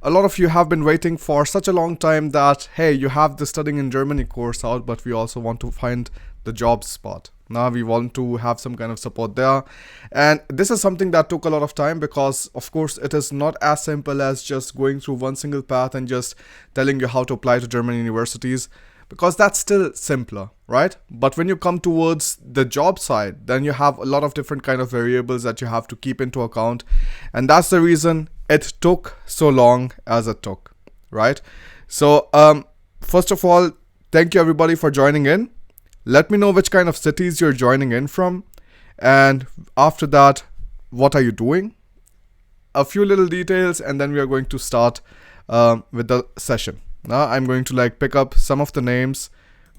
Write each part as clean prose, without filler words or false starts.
a lot of you have been waiting for such a long time that, hey, you have the studying in Germany course out, but we also want to find the job spot. Now we want to have some kind of support there. And this is something that took a lot of time because, of course, it is not as simple as just going through one single path and just telling you how to apply to German universities, because that's still simpler, right? But when you come towards the job side, then you have a lot of different kind of variables that you have to keep into account. And that's the reason it took so long as it took, right? So first of all, thank you everybody for joining in. Let me know which kind of cities you're joining in from. And after that, what are you doing? A few little details, and then we are going to start with the session. Now I'm going to pick up some of the names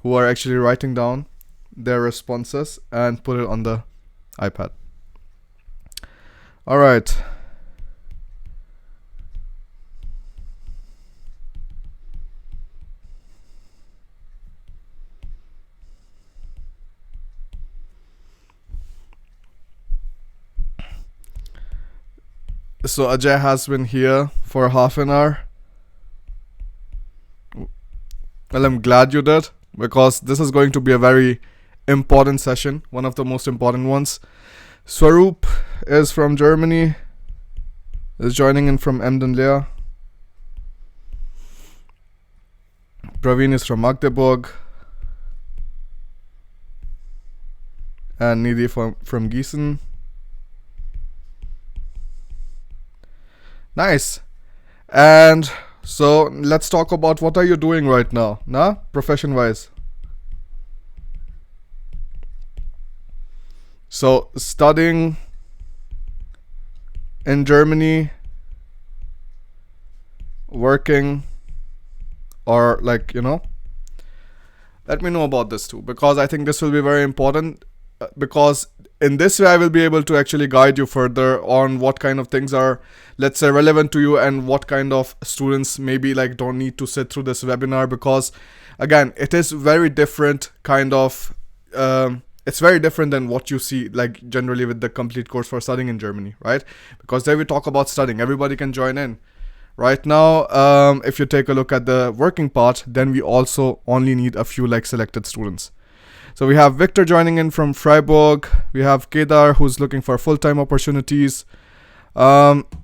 who are actually writing down their responses and put it on the iPad. All right. So Ajay has been here for half an hour. Well, I'm glad you did, because this is going to be a very important session, one of the most important ones. Swaroop is from Germany, is joining in from Emden Leer. Praveen is from Magdeburg. And Nidhi from Gießen. Nice. And so let's talk about what are you doing right now, profession wise. So studying in Germany, working, or let me know about this too, because I think this will be very important, because in this way I will be able to actually guide you further on what kind of things are, let's say, relevant to you, and what kind of students maybe don't need to sit through this webinar, because again, it is very different kind of it's very different than what you see generally with the complete course for studying in Germany, right? Because there we talk about studying, everybody can join in. Right now, if you take a look at the working part, then we also only need a few selected students. So we have Victor joining in from Freiburg. We have Kedar, who's looking for full-time opportunities. Sudarshan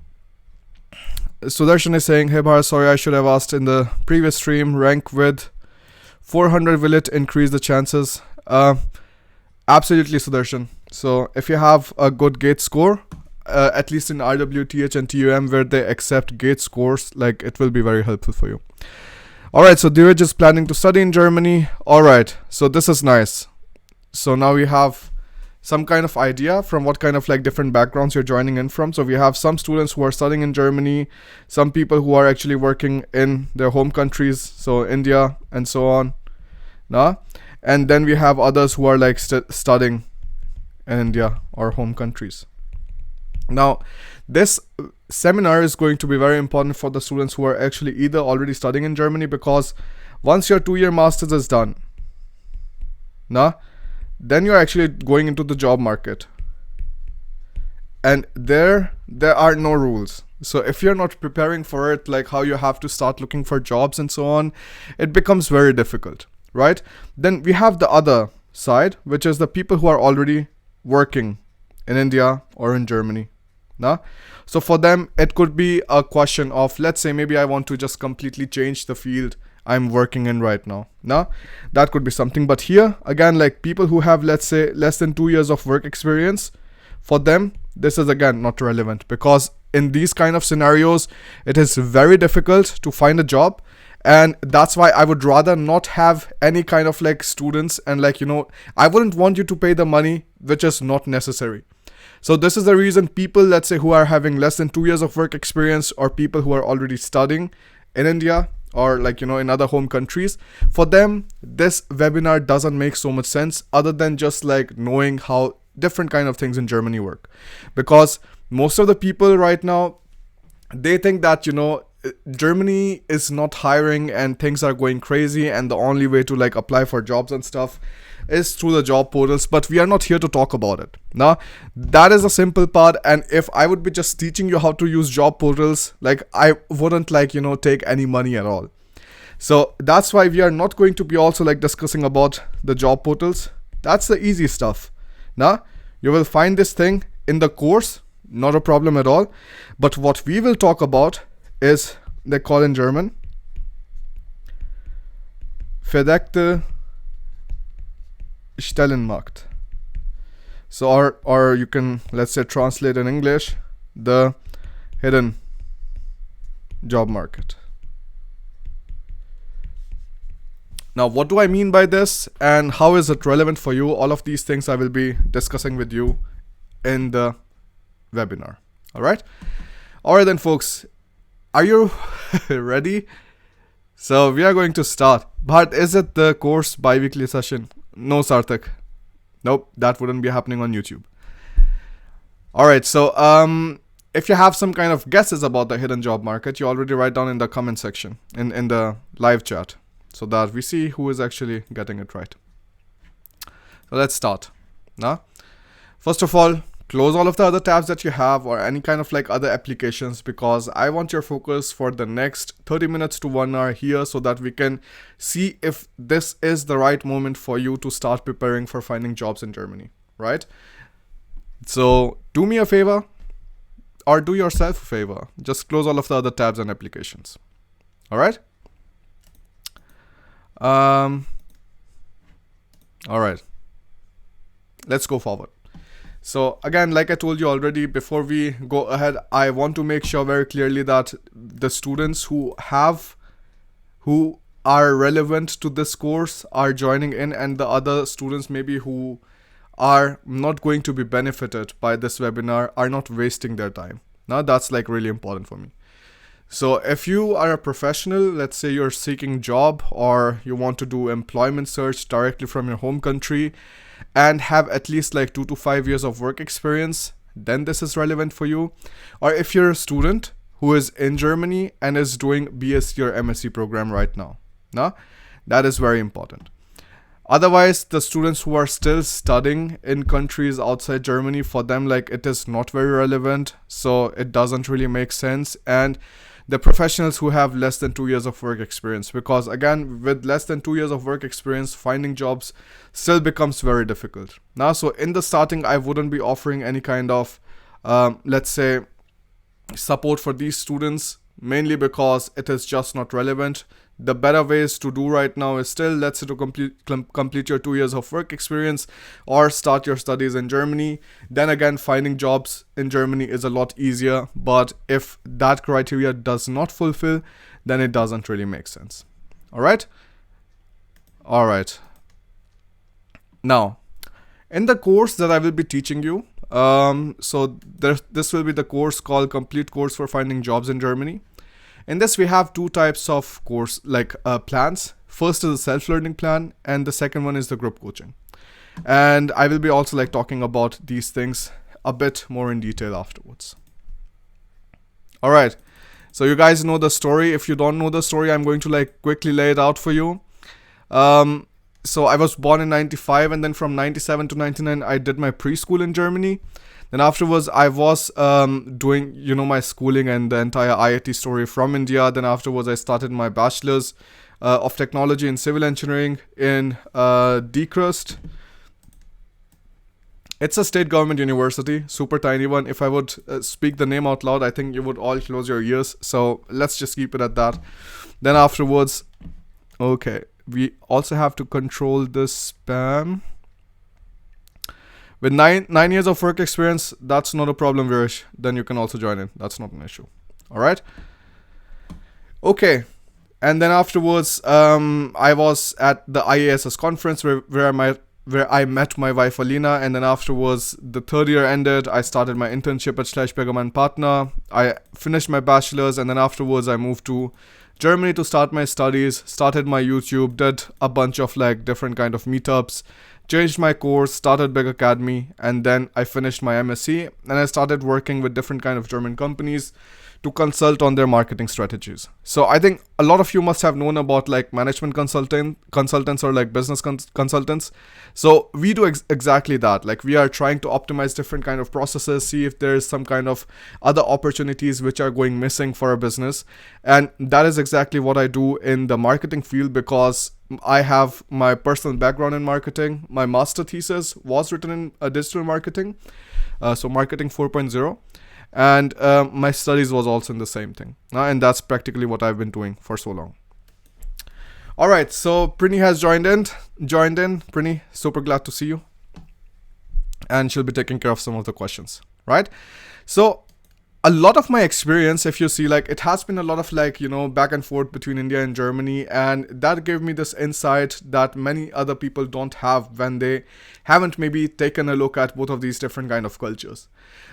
is saying, hey Bharat, sorry, I should have asked in the previous stream, rank with 400, will it increase the chances? Absolutely, Sudarshan. So if you have a good GATE score, at least in RWTH and TUM where they accept GATE scores, it will be very helpful for you. Alright, so Dheeraj is planning to study in Germany. Alright, so this is nice. So now we have some kind of idea from what kind of different backgrounds you're joining in from. So we have some students who are studying in Germany, some people who are actually working in their home countries, so India and so on. And then we have others who are studying in India or home countries. Now, this seminar is going to be very important for the students who are actually either already studying in Germany, because once your 2-year master's is done, then you're actually going into the job market. And there are no rules. So if you're not preparing for it, how you have to start looking for jobs and so on, it becomes very difficult, right? Then we have the other side, which is the people who are already working in India or in Germany. So for them, it could be a question of, let's say, maybe I want to just completely change the field I'm working in right now. That could be something. But here, again, people who have, let's say, less than 2 years of work experience, for them, this is again not relevant, because in these kind of scenarios, it is very difficult to find a job. And that's why I would rather not have any kind of students, and I wouldn't want you to pay the money which is not necessary. So this is the reason people, let's say, who are having less than 2 years of work experience, or people who are already studying in India or in other home countries, for them, this webinar doesn't make so much sense, other than just knowing how different kind of things in Germany work. Because most of the people right now, they think that, Germany is not hiring and things are going crazy, and the only way to apply for jobs and stuff is through the job portals, but we are not here to talk about it. Now, that is a simple part, and if I would be just teaching you how to use job portals, like I wouldn't take any money at all. So that's why we are not going to be also discussing about the job portals. That's the easy stuff. Now, you will find this thing in the course, not a problem at all. But what we will talk about is, they call in German, verdeckte Stellenmarkt. So, or you can, let's say, translate in English, the hidden job market. Now, what do I mean by this, and how is it relevant for you? All of these things I will be discussing with you in the webinar. All right then, folks, are you ready? So we are going to start. But is it the course bi-weekly session? No, Sarthak. Nope, that wouldn't be happening on YouTube. All right, so if you have some kind of guesses about the hidden job market, you already write down in the comment section in the live chat, so that we see who is actually getting it right. So let's start. Now, first of all, close all of the other tabs that you have or any kind of other applications, because I want your focus for the next 30 minutes to 1 hour here, so that we can see if this is the right moment for you to start preparing for finding jobs in Germany, right? So do me a favor, or do yourself a favor. Just close all of the other tabs and applications. All right? All right. Let's go forward. So again, like I told you already, before we go ahead, I want to make sure very clearly that the students who are relevant to this course are joining in, and the other students maybe who are not going to be benefited by this webinar are not wasting their time. Now that's really important for me. So if you are a professional, let's say you're seeking job, or you want to do employment search directly from your home country and have at least 2 to 5 years of work experience, then this is relevant for you. Or if you're a student who is in Germany and is doing BSc or MSc program right now. Now, that is very important. Otherwise, the students who are still studying in countries outside Germany, for them, it is not very relevant, so it doesn't really make sense. And the professionals who have less than 2 years of work experience, because again, with less than 2 years of work experience, finding jobs still becomes very difficult. Now, so in the starting, I wouldn't be offering any kind of, let's say, support for these students, mainly because it is just not relevant. The better ways to do right now is still, let's say, to complete your 2 years of work experience or start your studies in Germany. Then again, finding jobs in Germany is a lot easier. But if that criteria does not fulfill, then it doesn't really make sense. All right. Now, in the course that I will be teaching you, this will be the course called Complete Course for Finding Jobs in Germany. In this, we have two types of course plans. First is a self-learning plan, and the second one is the group coaching. And I will be also talking about these things a bit more in detail afterwards. All right. So you guys know the story. If you don't know the story, I'm going to quickly lay it out for you. So I was born in 95, and then from 97 to 99, I did my preschool in Germany. Then afterwards, I was doing, my schooling and the entire IIT story from India. Then afterwards, I started my bachelor's of technology in civil engineering in Decrust. It's a state government university, super tiny one. If I would speak the name out loud, I think you would all close your ears. So let's just keep it at that. Then afterwards, okay, we also have to control the spam. With nine years of work experience, that's not a problem, Virish. Then you can also join in. That's not an issue. All right. Okay. And then afterwards, I was at the IASS conference where I met my wife Alina. And then afterwards, the third year ended. I started my internship at Schleichberger & Partner. I finished my bachelor's, and then afterwards, I moved to Germany to start my studies. Started my YouTube. Did a bunch of different kind of meetups. Changed my course, started Big Academy, and then I finished my MSc, and I started working with different kind of German companies to consult on their marketing strategies. So I think a lot of you must have known about like management consultants or like business consultants. So we do exactly that. Like we are trying to optimize different kind of processes, see if there is some kind of other opportunities which are going missing for a business. And that is exactly what I do in the marketing field, because I have my personal background in marketing. My master thesis was written in digital marketing, so marketing 4.0. And my studies was also in the same thing. And that's practically what I've been doing for so long. All right, so Prini has joined in. Prini, super glad to see you. And she'll be taking care of some of the questions, right? So a lot of my experience, if you see, like it has been a lot of like, back and forth between India and Germany. And that gave me this insight that many other people don't have when they haven't maybe taken a look at both of these different kind of cultures.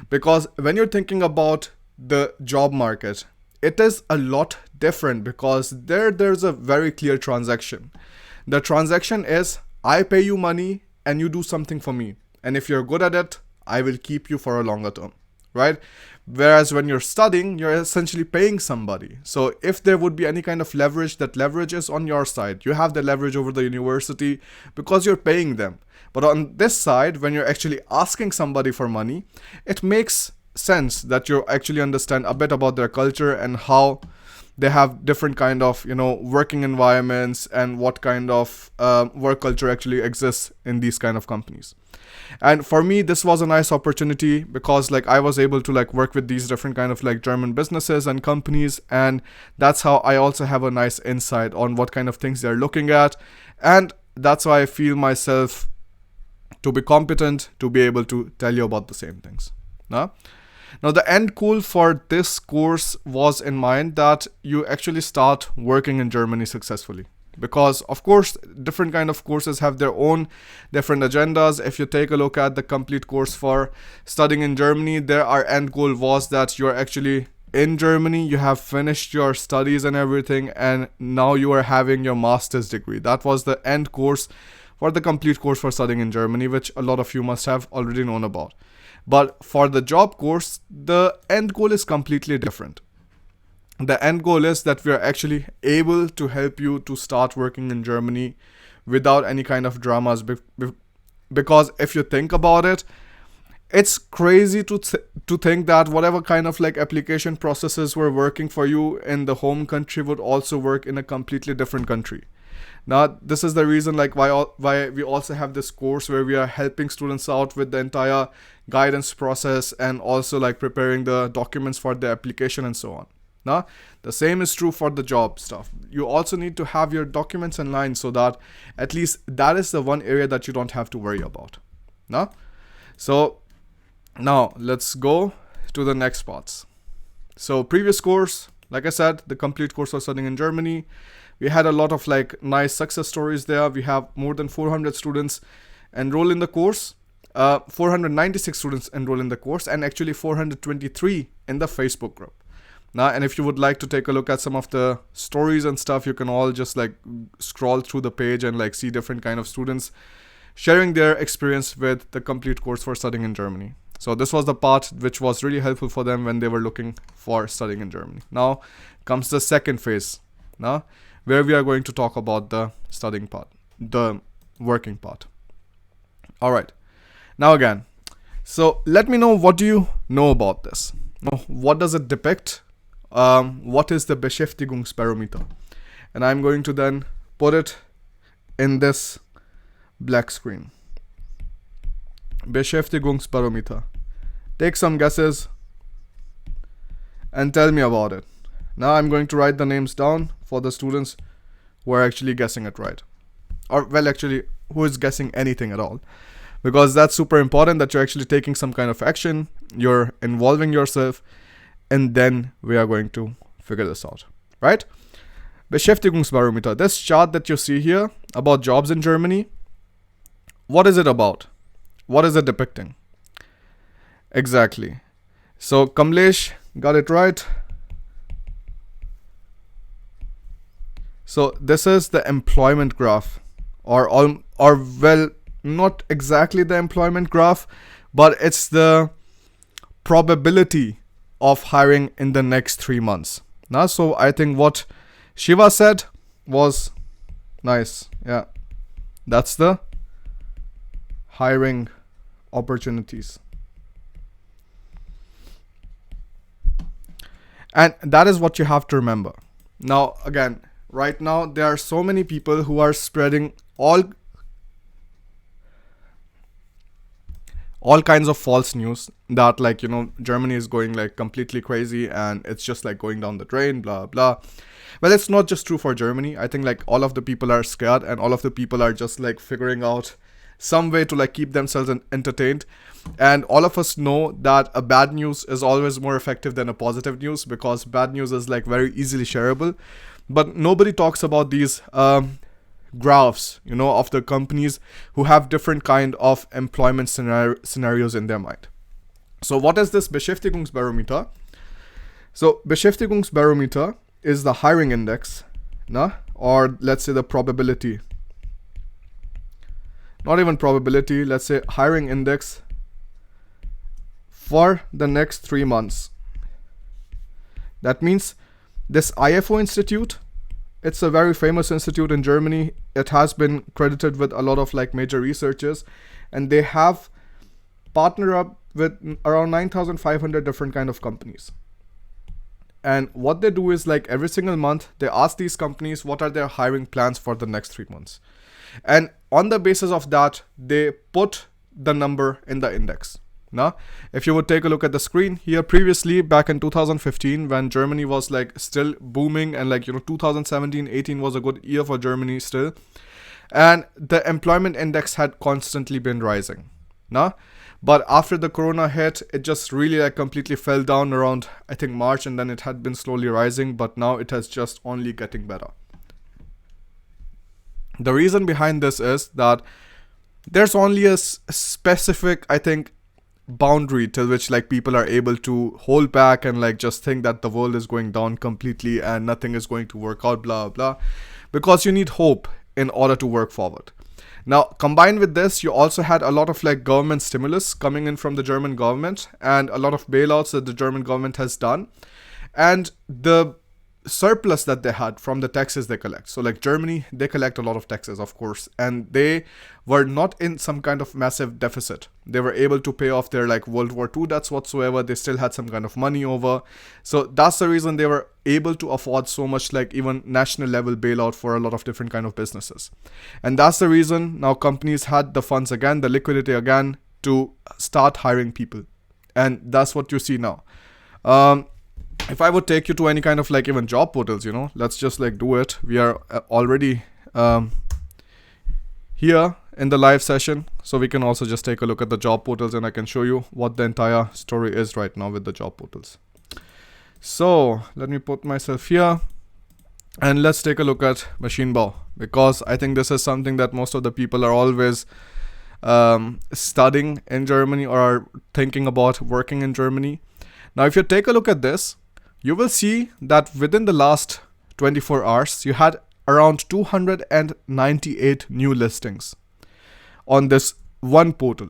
Because when you're thinking about the job market, it is a lot different, because there's a very clear transaction. The transaction is I pay you money and you do something for me. And if you're good at it, I will keep you for a longer term, right? Whereas when you're studying, you're essentially paying somebody. So if there would be any kind of leverage, that leverage is on your side. You have the leverage over the university because you're paying them. But on this side, when you're actually asking somebody for money, it makes sense that you actually understand a bit about their culture and how they have different kind of, working environments and what kind of work culture actually exists in these kind of companies. And for me, this was a nice opportunity because like I was able to like work with these different kind of like German businesses and companies. And that's how I also have a nice insight on what kind of things they're looking at. And that's why I feel myself to be competent to be able to tell you about the same things. Now, the end goal for this course was in mind that you actually start working in Germany successfully. Because of course, different kind of courses have their own different agendas. If you take a look at the complete course for studying in Germany, our end goal was that you're actually in Germany, you have finished your studies and everything, and now you are having your master's degree. That was the end course for the complete course for studying in Germany, which a lot of you must have already known about. But for the job course, the end goal is completely different. The end goal is that we are actually able to help you to start working in Germany without any kind of dramas. Because if you think about it, it's crazy to think that whatever kind of like application processes were working for you in the home country would also work in a completely different country. Now, this is the reason like why we also have this course where we are helping students out with the entire guidance process and also like preparing the documents for the application and so on. Now, the same is true for the job stuff. You also need to have your documents in line so that at least that is the one area that you don't have to worry about. So now let's go to the next parts. So previous course, like I said, the complete course was studying in Germany. We had a lot of like nice success stories there. We have more than 400 students enroll in the course. 496 students enroll in the course, and actually 423 in the Facebook group. Now, and if you would like to take a look at some of the stories and stuff, you can all just like scroll through the page and like see different kind of students sharing their experience with the complete course for studying in Germany. So this was the part which was really helpful for them when they were looking for studying in Germany. Now comes the second phase, where we are going to talk about the studying part, the working part. All right. Now again, so let me know, what do you know about this? What does it depict? What is the Beschäftigungsbarometer? And I'm going to then put it in this black screen. Beschäftigungsbarometer. Take some guesses and tell me about it. Now I'm going to write the names down for the students who are actually guessing it right. Or well, actually, who is guessing anything at all. Because that's super important that you're actually taking some kind of action, you're involving yourself, and then we are going to figure this out, right? Beschäftigungsbarometer, this chart that you see here about jobs in Germany, what is it about? What is it depicting? Exactly. So Kamlesh got it right. So this is the employment graph, or well, not exactly the employment graph, but it's the probability of hiring in the next 3 months. Now, so I think what Shiva said was nice. Yeah, that's the hiring opportunities. And that is what you have to remember. Now, again, right now, there are so many people who are spreading all kinds of false news that, like, Germany is going like completely crazy and it's just like going down the drain, blah, blah. Well, it's not just true for Germany. I think like all of the people are scared and all of the people are just like figuring out some way to like keep themselves entertained. And all of us know that a bad news is always more effective than a positive news, because bad news is like very easily shareable. But nobody talks about these graphs, of the companies who have different kind of employment scenarios in their mind. So what is this Beschäftigungsbarometer? So Beschäftigungsbarometer is the hiring index, or let's say the probability. Not even probability, let's say hiring index for the next 3 months. That means this IFO Institute, it's a very famous institute in Germany. It has been credited with a lot of like major researchers, and they have partnered up with around 9,500 different kind of companies. And what they do is like every single month, they ask these companies what are their hiring plans for the next 3 months. And on the basis of that, they put the number in the index. Now, if you would take a look at the screen here, previously back in 2015, when Germany was like still booming, and like 2017-18 was a good year for Germany still, and the employment index had constantly been rising. Now, but after the corona hit, it just really like completely fell down around I think March, and then it had been slowly rising, but now it has just only getting better. The reason behind this is that there's only a specific, I think, boundary till which like people are able to hold back and like just think that the world is going down completely and nothing is going to work out, blah blah, because you need hope in order to work forward. Now, combined with this, you also had a lot of like government stimulus coming in from the German government and a lot of bailouts that the German government has done, and the surplus that they had from the taxes they collect. So like Germany, they collect a lot of taxes, of course, and they were not in some kind of massive deficit. They were able to pay off their like World War II debts whatsoever. They still had some kind of money over. So that's the reason they were able to afford so much like even national level bailout for a lot of different kind of businesses. And that's the reason now companies had the funds again, the liquidity again, to start hiring people. And that's what you see now. If I would take you to any kind of like even job portals, let's just like do it. We are already here in the live session, so we can also just take a look at the job portals, and I can show you what the entire story is right now with the job portals. So let me put myself here and let's take a look at Maschinenbau, because I think this is something that most of the people are always studying in Germany or are thinking about working in Germany. Now, if you take a look at this, you will see that within the last 24 hours, you had around 298 new listings on this one portal.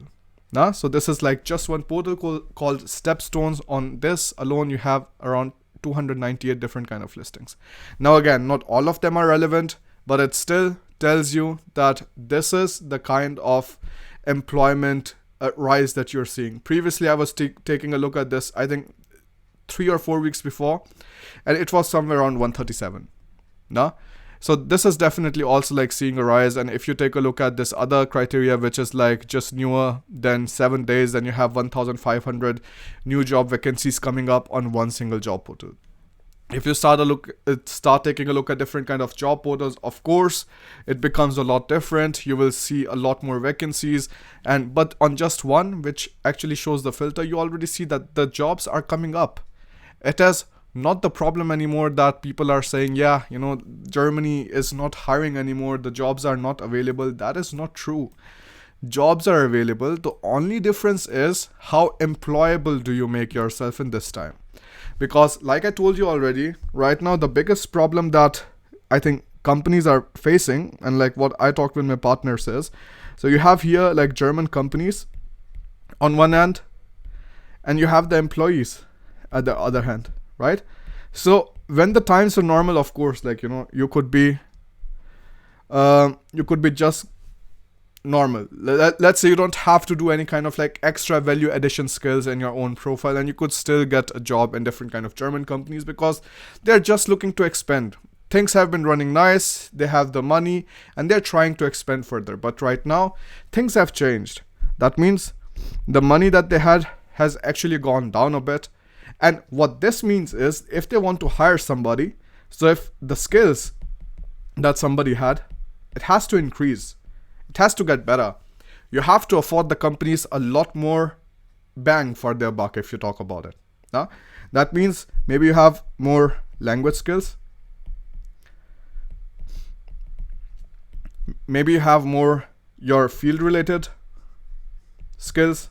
So this is like just one portal called Stepstones. On this alone, you have around 298 different kind of listings. Now, again, not all of them are relevant, but it still tells you that this is the kind of employment rise that you're seeing. Previously, I was taking a look at this, I think 3 or 4 weeks before, and it was somewhere around 137. So this is definitely also like seeing a rise. And if you take a look at this other criteria, which is like just newer than 7 days, then you have 1,500 new job vacancies coming up on one single job portal. If you start taking a look at different kind of job portals, of course, it becomes a lot different. You will see a lot more vacancies, but on just one, which actually shows the filter, you already see that the jobs are coming up. It is not the problem anymore that people are saying, Germany is not hiring anymore, the jobs are not available. That is not true. Jobs are available. The only difference is how employable do you make yourself in this time. Because like I told you already, right now the biggest problem that I think companies are facing, and like what I talked with my partners is, so you have here like German companies on one hand, and you have the employees. at the other hand, right? So when the times are normal, of course, like, you could be just normal. Let's say you don't have to do any kind of like extra value addition skills in your own profile, and you could still get a job in different kind of German companies because they're just looking to expand. Things have been running nice, they have the money, and they're trying to expand further. But right now, things have changed. That means the money that they had has actually gone down a bit. And what this means is, if they want to hire somebody, so if the skills that somebody had, it has to increase. It has to get better. You have to afford the companies a lot more bang for their buck if you talk about it. Now, that means maybe you have more language skills. Maybe you have more your field related skills.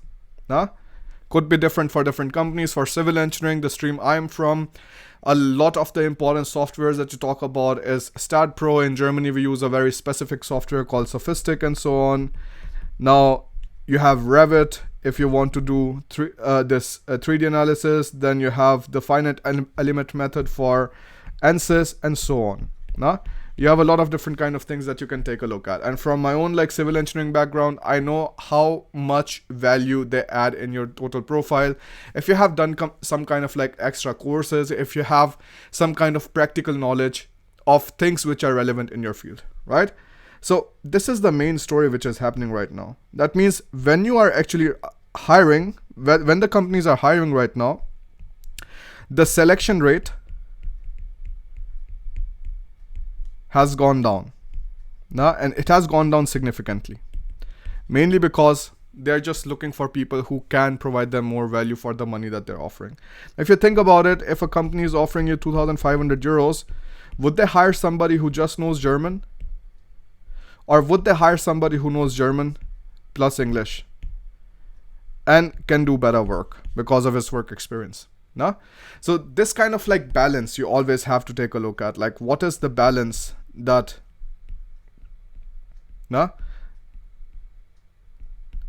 Could be different for different companies. For civil engineering, the stream I'm from, a lot of the important softwares that you talk about is StatPro. In Germany, we use a very specific software called Sophistic and so on. Now, you have Revit if you want to do 3D analysis. Then you have the finite element method for ANSYS and so on. You have a lot of different kind of things that you can take a look at. And from my own like civil engineering background, I know how much value they add in your total profile. If you have done some kind of like extra courses, if you have some kind of practical knowledge of things which are relevant in your field, right? So this is the main story which is happening right now. That means when you are actually hiring, when the companies are hiring right now, the selection rate has gone down. And it has gone down significantly. Mainly because they're just looking for people who can provide them more value for the money that they're offering. If you think about it, if a company is offering you 2,500 euros, would they hire somebody who just knows German? Or would they hire somebody who knows German plus English and can do better work because of his work experience? So this kind of like balance you always have to take a look at. Like, what is the balance that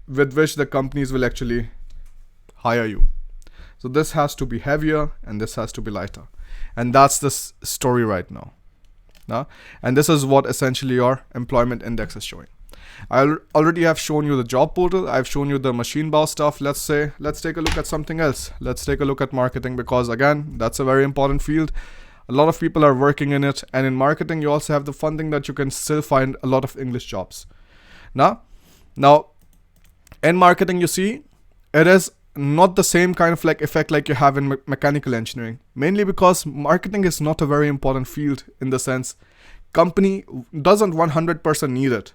with which the companies will actually hire you? So this has to be heavier and this has to be lighter. And that's the story right now. And this is what essentially your employment index is showing. I already have shown you the job portal. I've shown you the machine bow stuff. Let's take a look at something else. Let's take a look at marketing, because again, that's a very important field. A lot of people are working in it. And in marketing, you also have the fun thing that you can still find a lot of English jobs. Now, in marketing, you see, it is not the same kind of like effect like you have in mechanical engineering. Mainly because marketing is not a very important field in the sense company doesn't 100% need it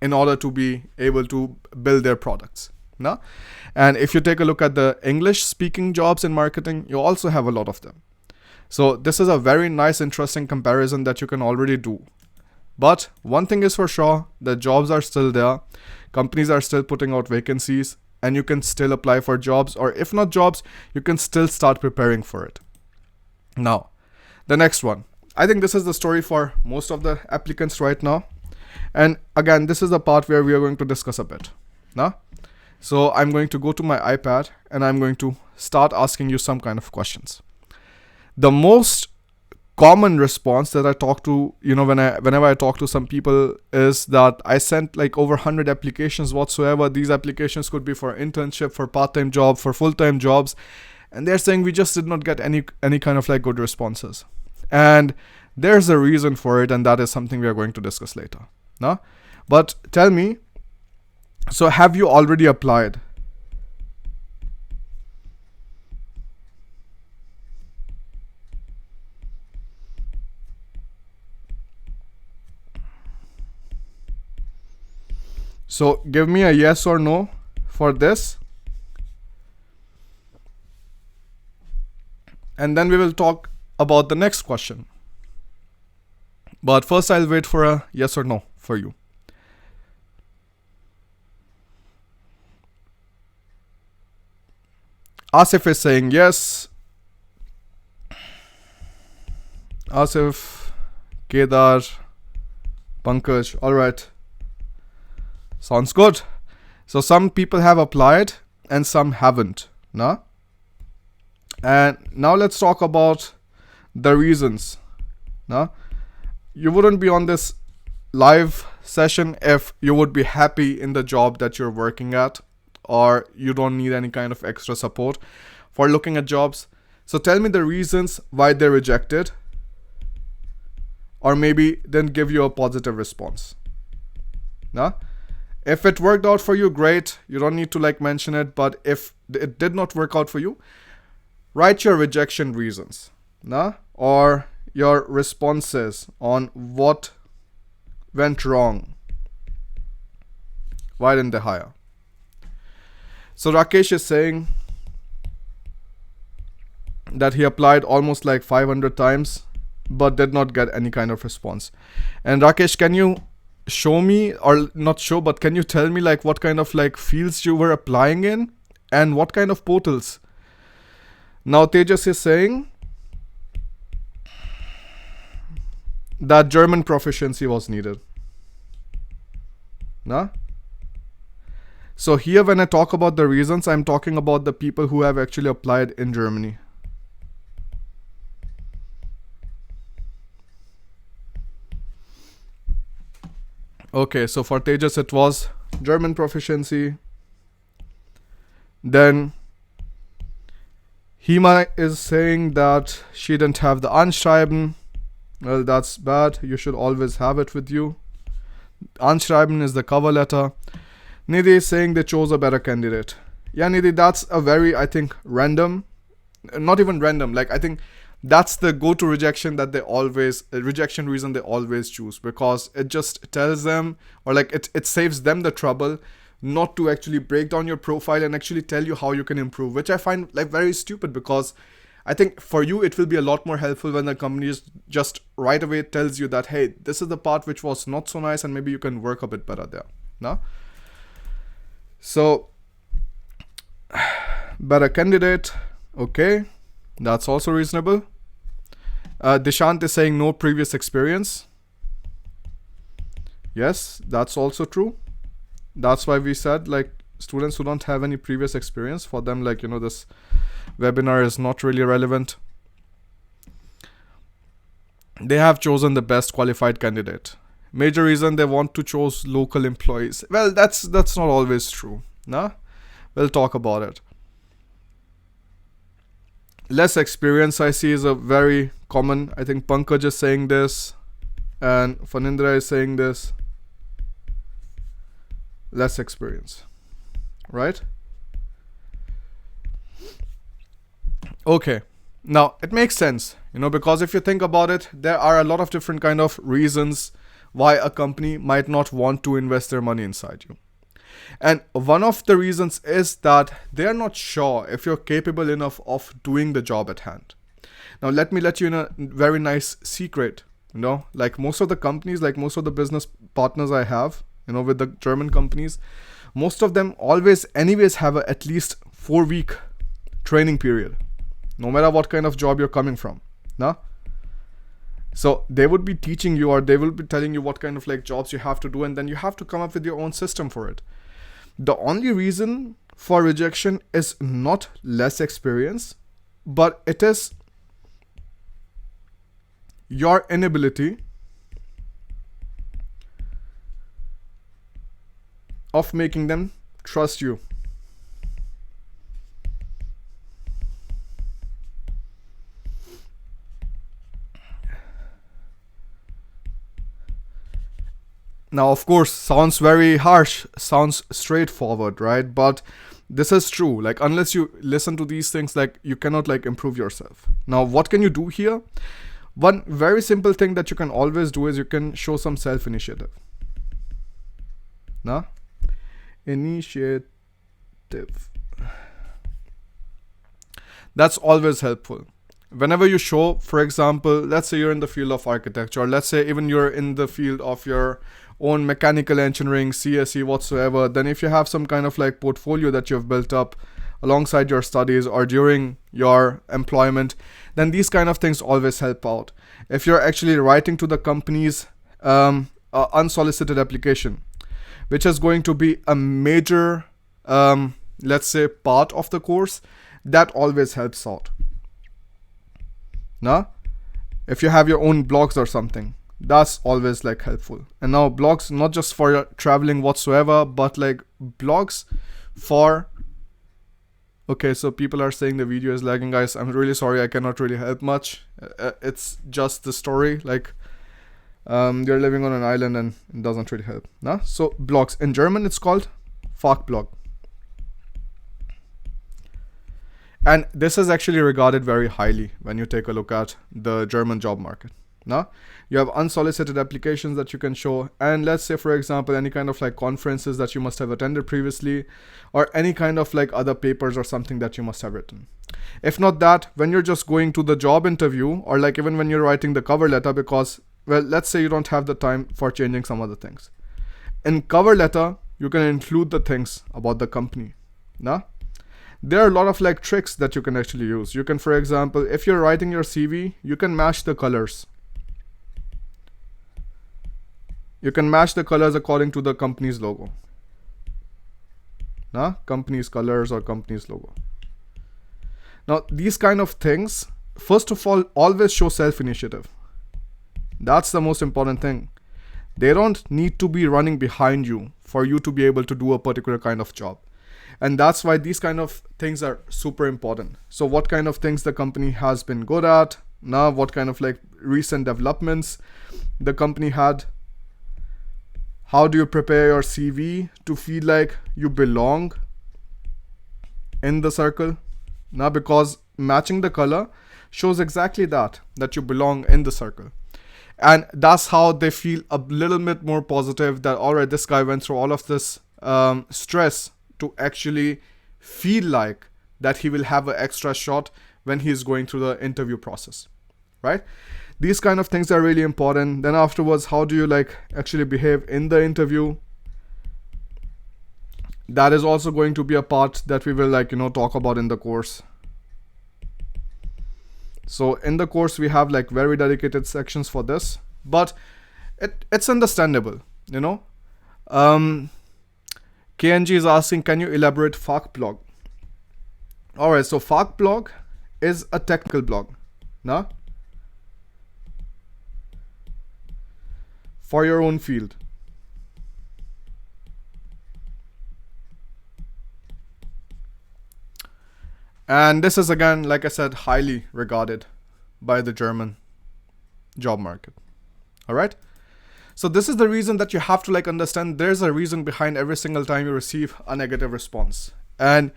in order to be able to build their products. And if you take a look at the English speaking jobs in marketing, you also have a lot of them. So this is a very nice, interesting comparison that you can already do. But one thing is for sure, the jobs are still there. Companies are still putting out vacancies and you can still apply for jobs, or if not jobs, you can still start preparing for it. Now, the next one. I think this is the story for most of the applicants right now. And again, this is the part where we are going to discuss a bit. So I'm going to go to my iPad and I'm going to start asking you some kind of questions. The most common response that I talk to, whenever I talk to some people is that I sent like over 100 applications whatsoever. These applications could be for internship, for part-time job, for full-time jobs. And they're saying we just did not get any kind of like good responses. And there's a reason for it, and that is something we are going to discuss later. But tell me, so have you already applied? So give me a yes or no for this. And then we will talk about the next question. But first I'll wait for a yes or no for you. Asif is saying yes. Asif, Kedar, Pankaj. All right. Sounds good. So some people have applied and some haven't. And now let's talk about the reasons. Now, you wouldn't be on this live session if you would be happy in the job that you're working at, or you don't need any kind of extra support for looking at jobs. So tell me the reasons why they rejected, or maybe then give you a positive response. Now, if it worked out for you, great. You don't need to like mention it. But if it did not work out for you, write your rejection reasons, or your responses on what went wrong. Why didn't they hire? So Rakesh is saying that he applied almost like 500 times but did not get any kind of response. And Rakesh, can you show me, or not show, but can you tell me like what kind of like fields you were applying in and what kind of portals? Now Tejas is saying that German proficiency was needed. So here when I talk about the reasons, I'm talking about the people who have actually applied in Germany. Okay, so for Tejas it was German proficiency. Then Hima is saying that she didn't have the Anschreiben. Well, that's bad. You should always have it with you. Anschreiben is the cover letter. Nidhi is saying they chose a better candidate. Yeah, Nidhi, that's a very, I think, random. Not even random. Like, I think that's the go-to rejection that they always, rejection reason they always choose, because it just tells them, or like it saves them the trouble not to actually break down your profile and actually tell you how you can improve, which I find like very stupid, because I think for you it will be a lot more helpful when the company just right away tells you that, hey, this is the part which was not so nice and maybe you can work a bit better there. No? So better candidate, okay, that's also reasonable. Dishant is saying no previous experience. Yes, that's also true. That's why we said like students who don't have any previous experience, for them, like, you know, this webinar is not really relevant. They have chosen the best qualified candidate. Major reason they want to choose local employees. Well, that's not always true. Nah? We'll talk about it. Less experience, I see, is a very common. I think Pankaj is saying this and Fanindra is saying this. Less experience, right? Okay, now it makes sense, you know, because if you think about it, there are a lot of different kind of reasons why a company might not want to invest their money inside you. And one of the reasons is that they're not sure if you're capable enough of doing the job at hand. Now, let me let you in a very nice secret, you know, like most of the companies, like most of the business partners I have, you know, with the German companies, most of them always anyways have a at least 4-week training period, no matter what kind of job you're coming from. Nah? So they would be teaching you, or they will be telling you what kind of like jobs you have to do, and then you have to come up with your own system for it. The only reason for rejection is not less experience, but it is your inability of making them trust you. Now, of course, sounds very harsh, sounds straightforward, right? But this is true. Like, unless you listen to these things, like, you cannot like improve yourself. Now, what can you do here? One very simple thing that you can always do is you can show some self-initiative. Nah? Initiative. That's always helpful. Whenever you show, for example, let's say you're in the field of architecture, or let's say even you're in the field of your own mechanical engineering, CSE, whatsoever, then if you have some kind of like portfolio that you've built up alongside your studies or during your employment, then these kind of things always help out. If you're actually writing to the company's unsolicited application, which is going to be a major, let's say, part of the course, that always helps out. Now, if you have your own blogs or something, that's always like helpful. And now blogs, not just for your traveling whatsoever, but like blogs for, okay, so people are saying the video is lagging, guys. I'm really sorry, I cannot really help much. It's just the story, like you're living on an island and it doesn't really help. Nah? So blogs, in German it's called Fachblog. And this is actually regarded very highly when you take a look at the German job market. Now, you have unsolicited applications that you can show, and let's say, for example, any kind of like conferences that you must have attended previously, or any kind of like other papers or something that you must have written. If not that, when you're just going to the job interview, or like even when you're writing the cover letter, because, well, let's say you don't have the time for changing some other things. In cover letter, you can include the things about the company. Now, there are a lot of like tricks that you can actually use. You can, for example, if you're writing your CV, you can match the colors. You can match the colors according to the company's logo. Nah? Company's colors or company's logo. Now, these kind of things, first of all, always show self-initiative. That's the most important thing. They don't need to be running behind you for you to be able to do a particular kind of job. And that's why these kind of things are super important. So what kind of things the company has been good at, now what kind of like recent developments the company had. How do you prepare your CV to feel like you belong in the circle? Now, because matching the color shows exactly that you belong in the circle. And that's how they feel a little bit more positive that, all right, this guy went through all of this stress to actually feel like that he will have an extra shot when he's going through the interview process, right? These kind of things are really important. Then afterwards, how do you like actually behave in the interview? That is also going to be a part that we will like, talk about in the course. So in the course, we have like very dedicated sections for this, but it's understandable, KNG is asking, can you elaborate Fachblog? All right, so Fachblog is a technical blog, nah? For your own field. And this is, again, like I said, highly regarded by the German job market. All right? So this is the reason that you have to like understand there's a reason behind every single time you receive a negative response. And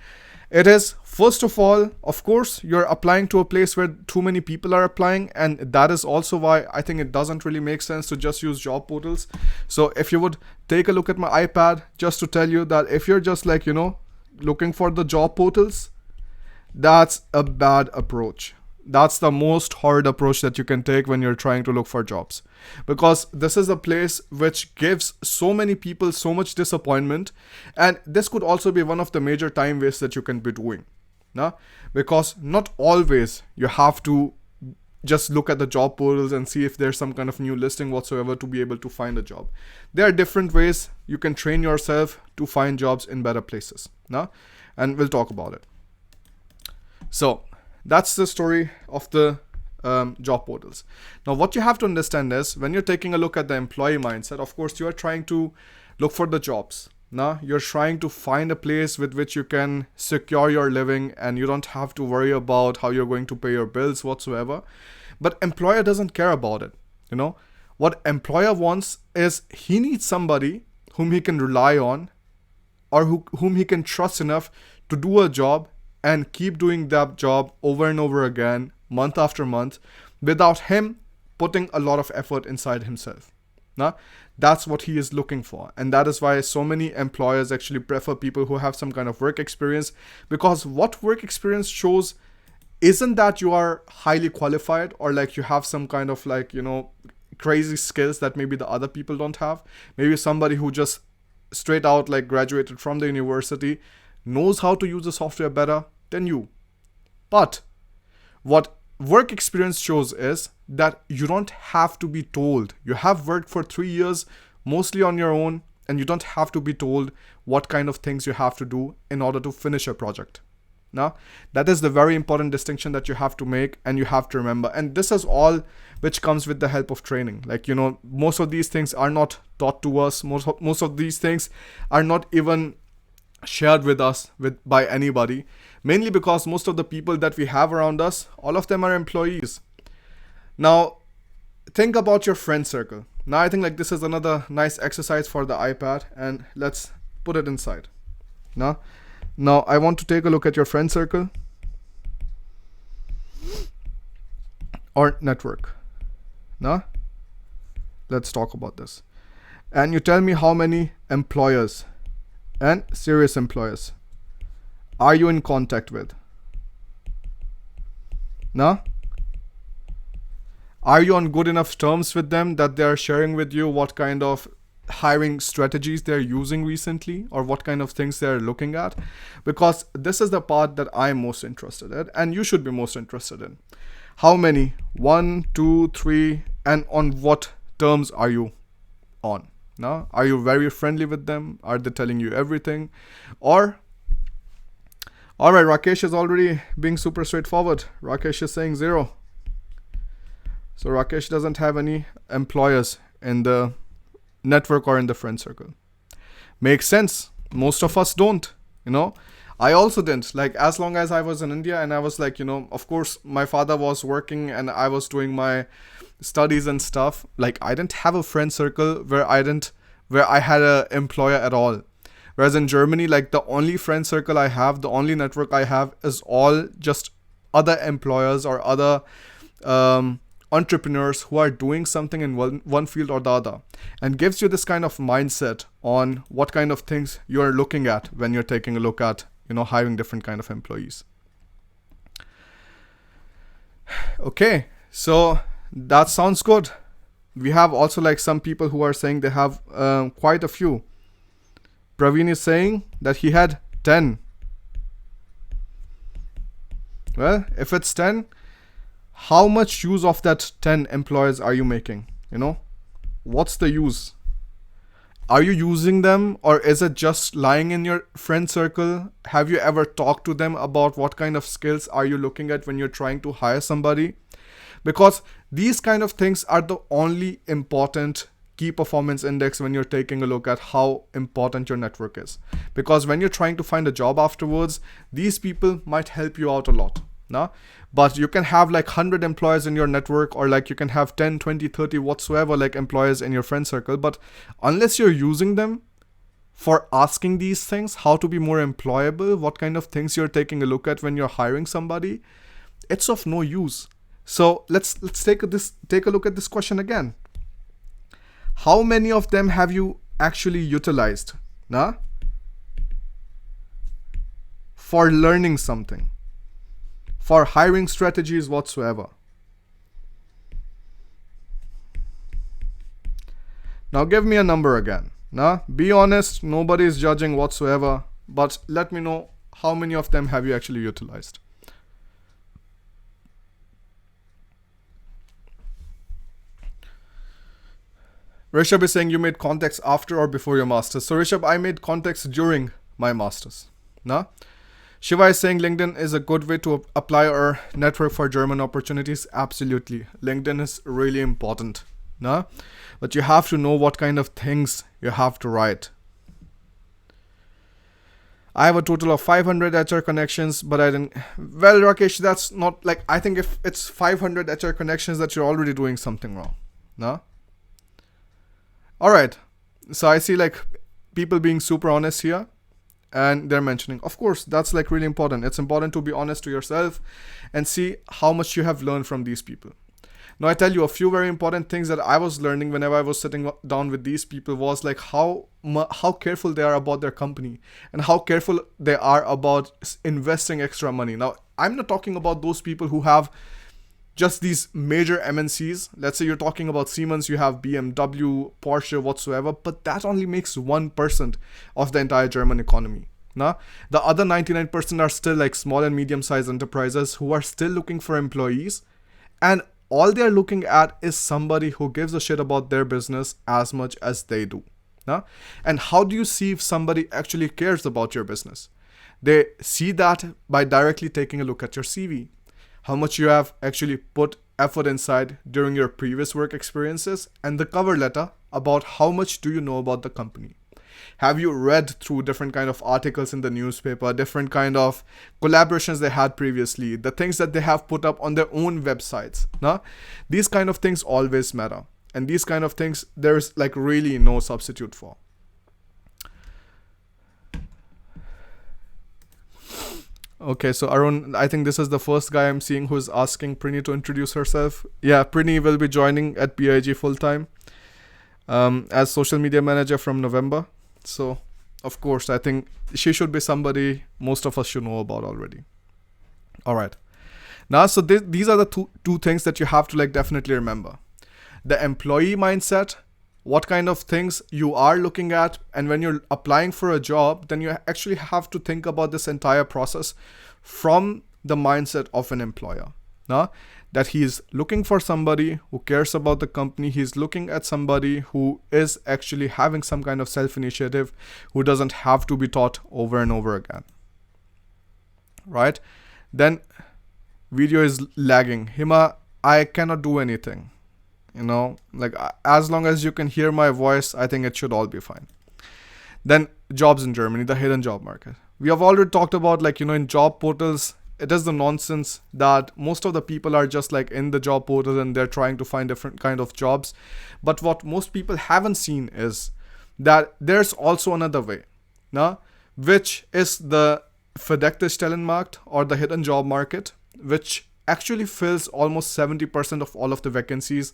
it is, first of all, of course, you're applying to a place where too many people are applying. And that is also why I think it doesn't really make sense to just use job portals. So if you would take a look at my iPad, just to tell you that if you're just like, looking for the job portals, that's a bad approach. That's the most hard approach that you can take when you're trying to look for jobs, because this is a place which gives so many people so much disappointment, and this could also be one of the major time wastes that you can be doing. Nah? Because not always you have to just look at the job portals and see if there's some kind of new listing whatsoever to be able to find a job. There are different ways you can train yourself to find jobs in better places. Nah? And we'll talk about it. So that's the story of the job portals. Now, what you have to understand is when you're taking a look at the employee mindset, of course, you are trying to look for the jobs. Now, you're trying to find a place with which you can secure your living and you don't have to worry about how you're going to pay your bills whatsoever. But employer doesn't care about it. What employer wants is he needs somebody whom he can rely on or whom he can trust enough to do a job and keep doing that job over and over again, month after month, without him putting a lot of effort inside himself. Now, that's what he is looking for. And that is why so many employers actually prefer people who have some kind of work experience, because what work experience shows isn't that you are highly qualified or like you have some kind of like, crazy skills that maybe the other people don't have. Maybe somebody who just straight out like graduated from the university knows how to use the software better than you. But what work experience shows is that you don't have to be told. You have worked for 3 years mostly on your own, and you don't have to be told what kind of things you have to do in order to finish a project. Now, that is the very important distinction that you have to make and you have to remember. And this is all which comes with the help of training. Like, most of these things are not taught to us. Most of these things are not even shared with us by anybody. Mainly because most of the people that we have around us, all of them are employees. Now, think about your friend circle. Now, I think like this is another nice exercise for the iPad, and let's put it inside. Now I want to take a look at your friend circle or network. Now, let's talk about this. And you tell me how many employers and serious employers are you in contact with? Now, are you on good enough terms with them that they are sharing with you what kind of hiring strategies they're using recently or what kind of things they're looking at? Because this is the part that I'm most interested in and you should be most interested in. How many? 1, 2, 3, and on what terms are you on? Now, are you very friendly with them? Are they telling you everything? Or, alright, Rakesh is already being super straightforward. Rakesh is saying 0. So Rakesh doesn't have any employers in the network or in the friend circle. Makes sense. Most of us don't, I also didn't. Like, as long as I was in India and I was like, of course, my father was working and I was doing my studies and stuff. Like, I didn't have a friend circle where I had an employer at all. Whereas in Germany, like, the only friend circle I have, the only network I have is all just other employers or other entrepreneurs who are doing something in one field or the other, and gives you this kind of mindset on what kind of things you're looking at when you're taking a look at, hiring different kind of employees. Okay, so that sounds good. We have also like some people who are saying they have quite a few. Praveen is saying that he had 10. Well, if it's 10, how much use of that 10 employers are you making? What's the use? Are you using them, or is it just lying in your friend circle? Have you ever talked to them about what kind of skills are you looking at when you're trying to hire somebody? Because these kind of things are the only important key performance index when you're taking a look at how important your network is. Because when you're trying to find a job afterwards, these people might help you out a lot. But you can have like 100 employers in your network, or like you can have 10, 20, 30 whatsoever like employers in your friend circle, but unless you're using them for asking these things, how to be more employable, what kind of things you're taking a look at when you're hiring somebody, it's of no use. So let's take a look at this question again. How many of them have you actually utilized for learning something, for hiring strategies whatsoever? Now give me a number again. Be honest, nobody is judging whatsoever, but let me know how many of them have you actually utilized. Rishabh is saying you made contacts after or before your masters. So Rishabh, I made contacts during my masters. Shiva is saying LinkedIn is a good way to apply our network for German opportunities. Absolutely. LinkedIn is really important. But you have to know what kind of things you have to write. I have a total of 500 HR connections, but I didn't. Well, Rakesh, that's not like, I think if it's 500 HR connections, that you're already doing something wrong. Alright. So I see like people being super honest here. And they're mentioning, of course, that's like really important. It's important to be honest to yourself and see how much you have learned from these people. Now, I tell you a few very important things that I was learning whenever I was sitting down with these people was like how careful they are about their company and how careful they are about investing extra money. Now, I'm not talking about those people who have just these major MNCs. Let's say you're talking about Siemens, you have BMW, Porsche, whatsoever, but that only makes 1% of the entire German economy. The other 99% are still like small and medium-sized enterprises who are still looking for employees, and all they're looking at is somebody who gives a shit about their business as much as they do. And how do you see if somebody actually cares about your business? They see that by directly taking a look at your CV, how much you have actually put effort inside during your previous work experiences, and the cover letter about how much do you know about the company. Have you read through different kind of articles in the newspaper, different kind of collaborations they had previously, the things that they have put up on their own websites? Now, these kind of things always matter, and these kind of things there's like really no substitute for. Okay, so Arun, I think this is the first guy I'm seeing who's asking Prini to introduce herself. Yeah, Prini will be joining at BIG full time as social media manager from November. So, of course, I think she should be somebody most of us should know about already. All right. Now, so these are the two things that you have to like definitely remember. The employee mindset, what kind of things you are looking at, and when you're applying for a job, then you actually have to think about this entire process from the mindset of an employer. Now, that he's looking for somebody who cares about the company, he's looking at somebody who is actually having some kind of self-initiative, who doesn't have to be taught over and over again. Right? Then video is lagging. Hima, I cannot do anything. You know, like as long as you can hear my voice, I think it should all be fine. Then jobs in Germany, the hidden job market. We have already talked about, like, you know, in job portals, it is the nonsense that most of the people are just like in the job portal and they're trying to find different kind of jobs. But what most people haven't seen is that there's also another way, now, which is the verdeckte Stellenmarkt or the hidden job market, which actually fills almost 70% of all of the vacancies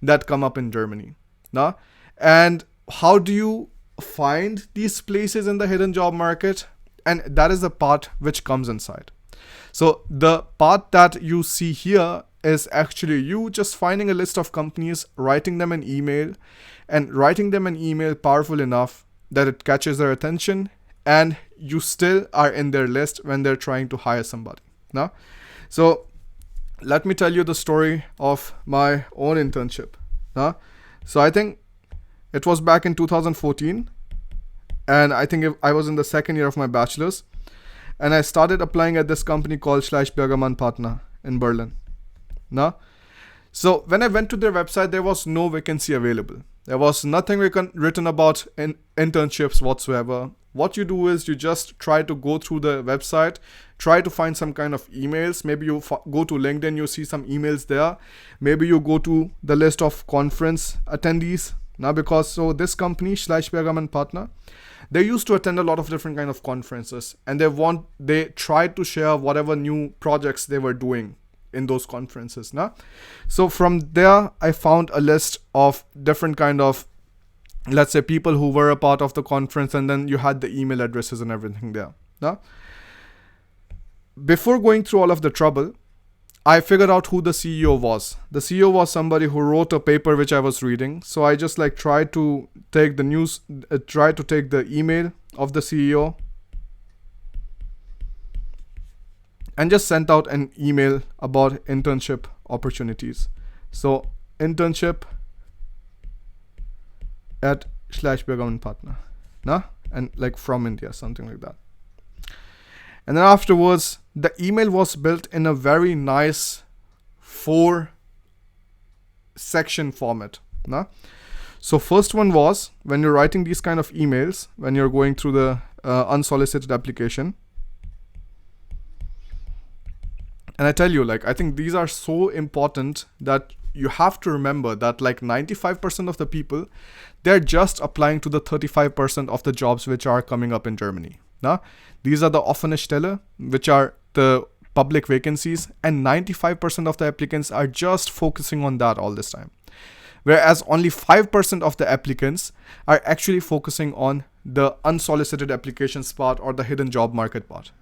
that come up in Germany. Now, and how do you find these places in the hidden job market? And that is the part which comes inside. So the part that you see here is actually you just finding a list of companies, writing them an email, and writing them an email powerful enough that it catches their attention, and you still are in their list when they're trying to hire somebody. Now, so let me tell you the story of my own internship. So I think it was back in 2014, and I think I was in the second year of my bachelor's, and I started applying at this company called Schleichbergermann Partner in Berlin. So when I went to their website, there was no vacancy available. There was nothing written about internships whatsoever. What you do is you just try to go through the website, try to find some kind of emails. Maybe you go to LinkedIn, you see some emails there. Maybe you go to the list of conference attendees. Now, because so this company, Schleichbergermann Partner, they used to attend a lot of different kind of conferences, and they tried to share whatever new projects they were doing in those conferences. So from there, I found a list of different kind of, let's say, people who were a part of the conference, and then you had the email addresses and everything there. Before going through all of the trouble, I figured out who the CEO was. The CEO was somebody who wrote a paper which I was reading. So I just like tried to take the email of the CEO and just sent out an email about internship opportunities. So internship at Schleichbergermann Partner, and like from India, something like that. And then afterwards, the email was built in a very nice 4-section format. So first one was, when you're writing these kind of emails, when you're going through the unsolicited application. And I tell you, like, I think these are so important that you have to remember that like 95% of the people, they're just applying to the 35% of the jobs which are coming up in Germany. These are the offene Stelle, which are the public vacancies, and 95% of the applicants are just focusing on that all this time. Whereas only 5% of the applicants are actually focusing on the unsolicited applications part or the hidden job market part.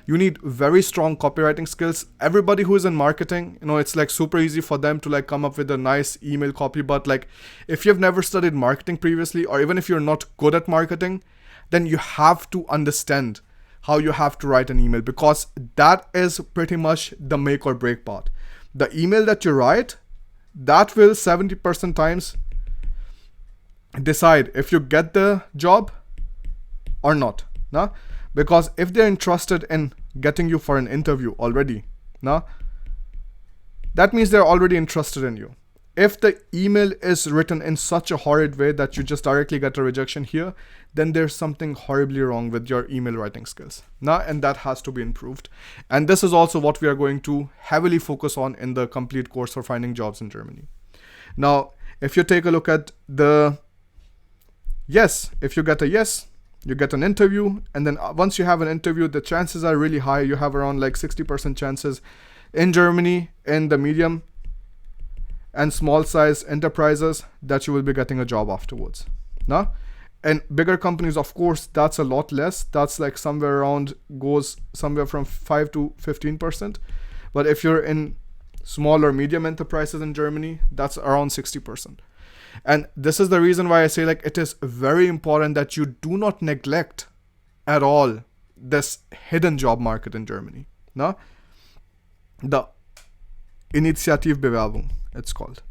You need very strong copywriting skills. Everybody who is in marketing, it's like super easy for them to like come up with a nice email copy. But like if you've never studied marketing previously, or even if you're not good at marketing, then you have to understand how you have to write an email, because that is pretty much the make or break part. The email that you write, that will 70% times decide if you get the job or not. Because if they're interested in getting you for an interview already, now that means they're already interested in you. If the email is written in such a horrid way that you just directly get a rejection here, then there's something horribly wrong with your email writing skills. Now, and that has to be improved. And this is also what we are going to heavily focus on in the complete course for finding jobs in Germany. Now, if you take a look at the yes, if you get a yes, you get an interview, and then once you have an interview, the chances are really high. You have around like 60% chances in Germany in the medium and small size enterprises that you will be getting a job afterwards. Now, and bigger companies, of course, that's a lot less. That's like somewhere around, goes somewhere from 5 to 15%. But if you're in small or medium enterprises in Germany, that's around 60%. And this is the reason why I say like it is very important that you do not neglect at all this hidden job market in Germany. Now, the Initiativbewerbung, it's called.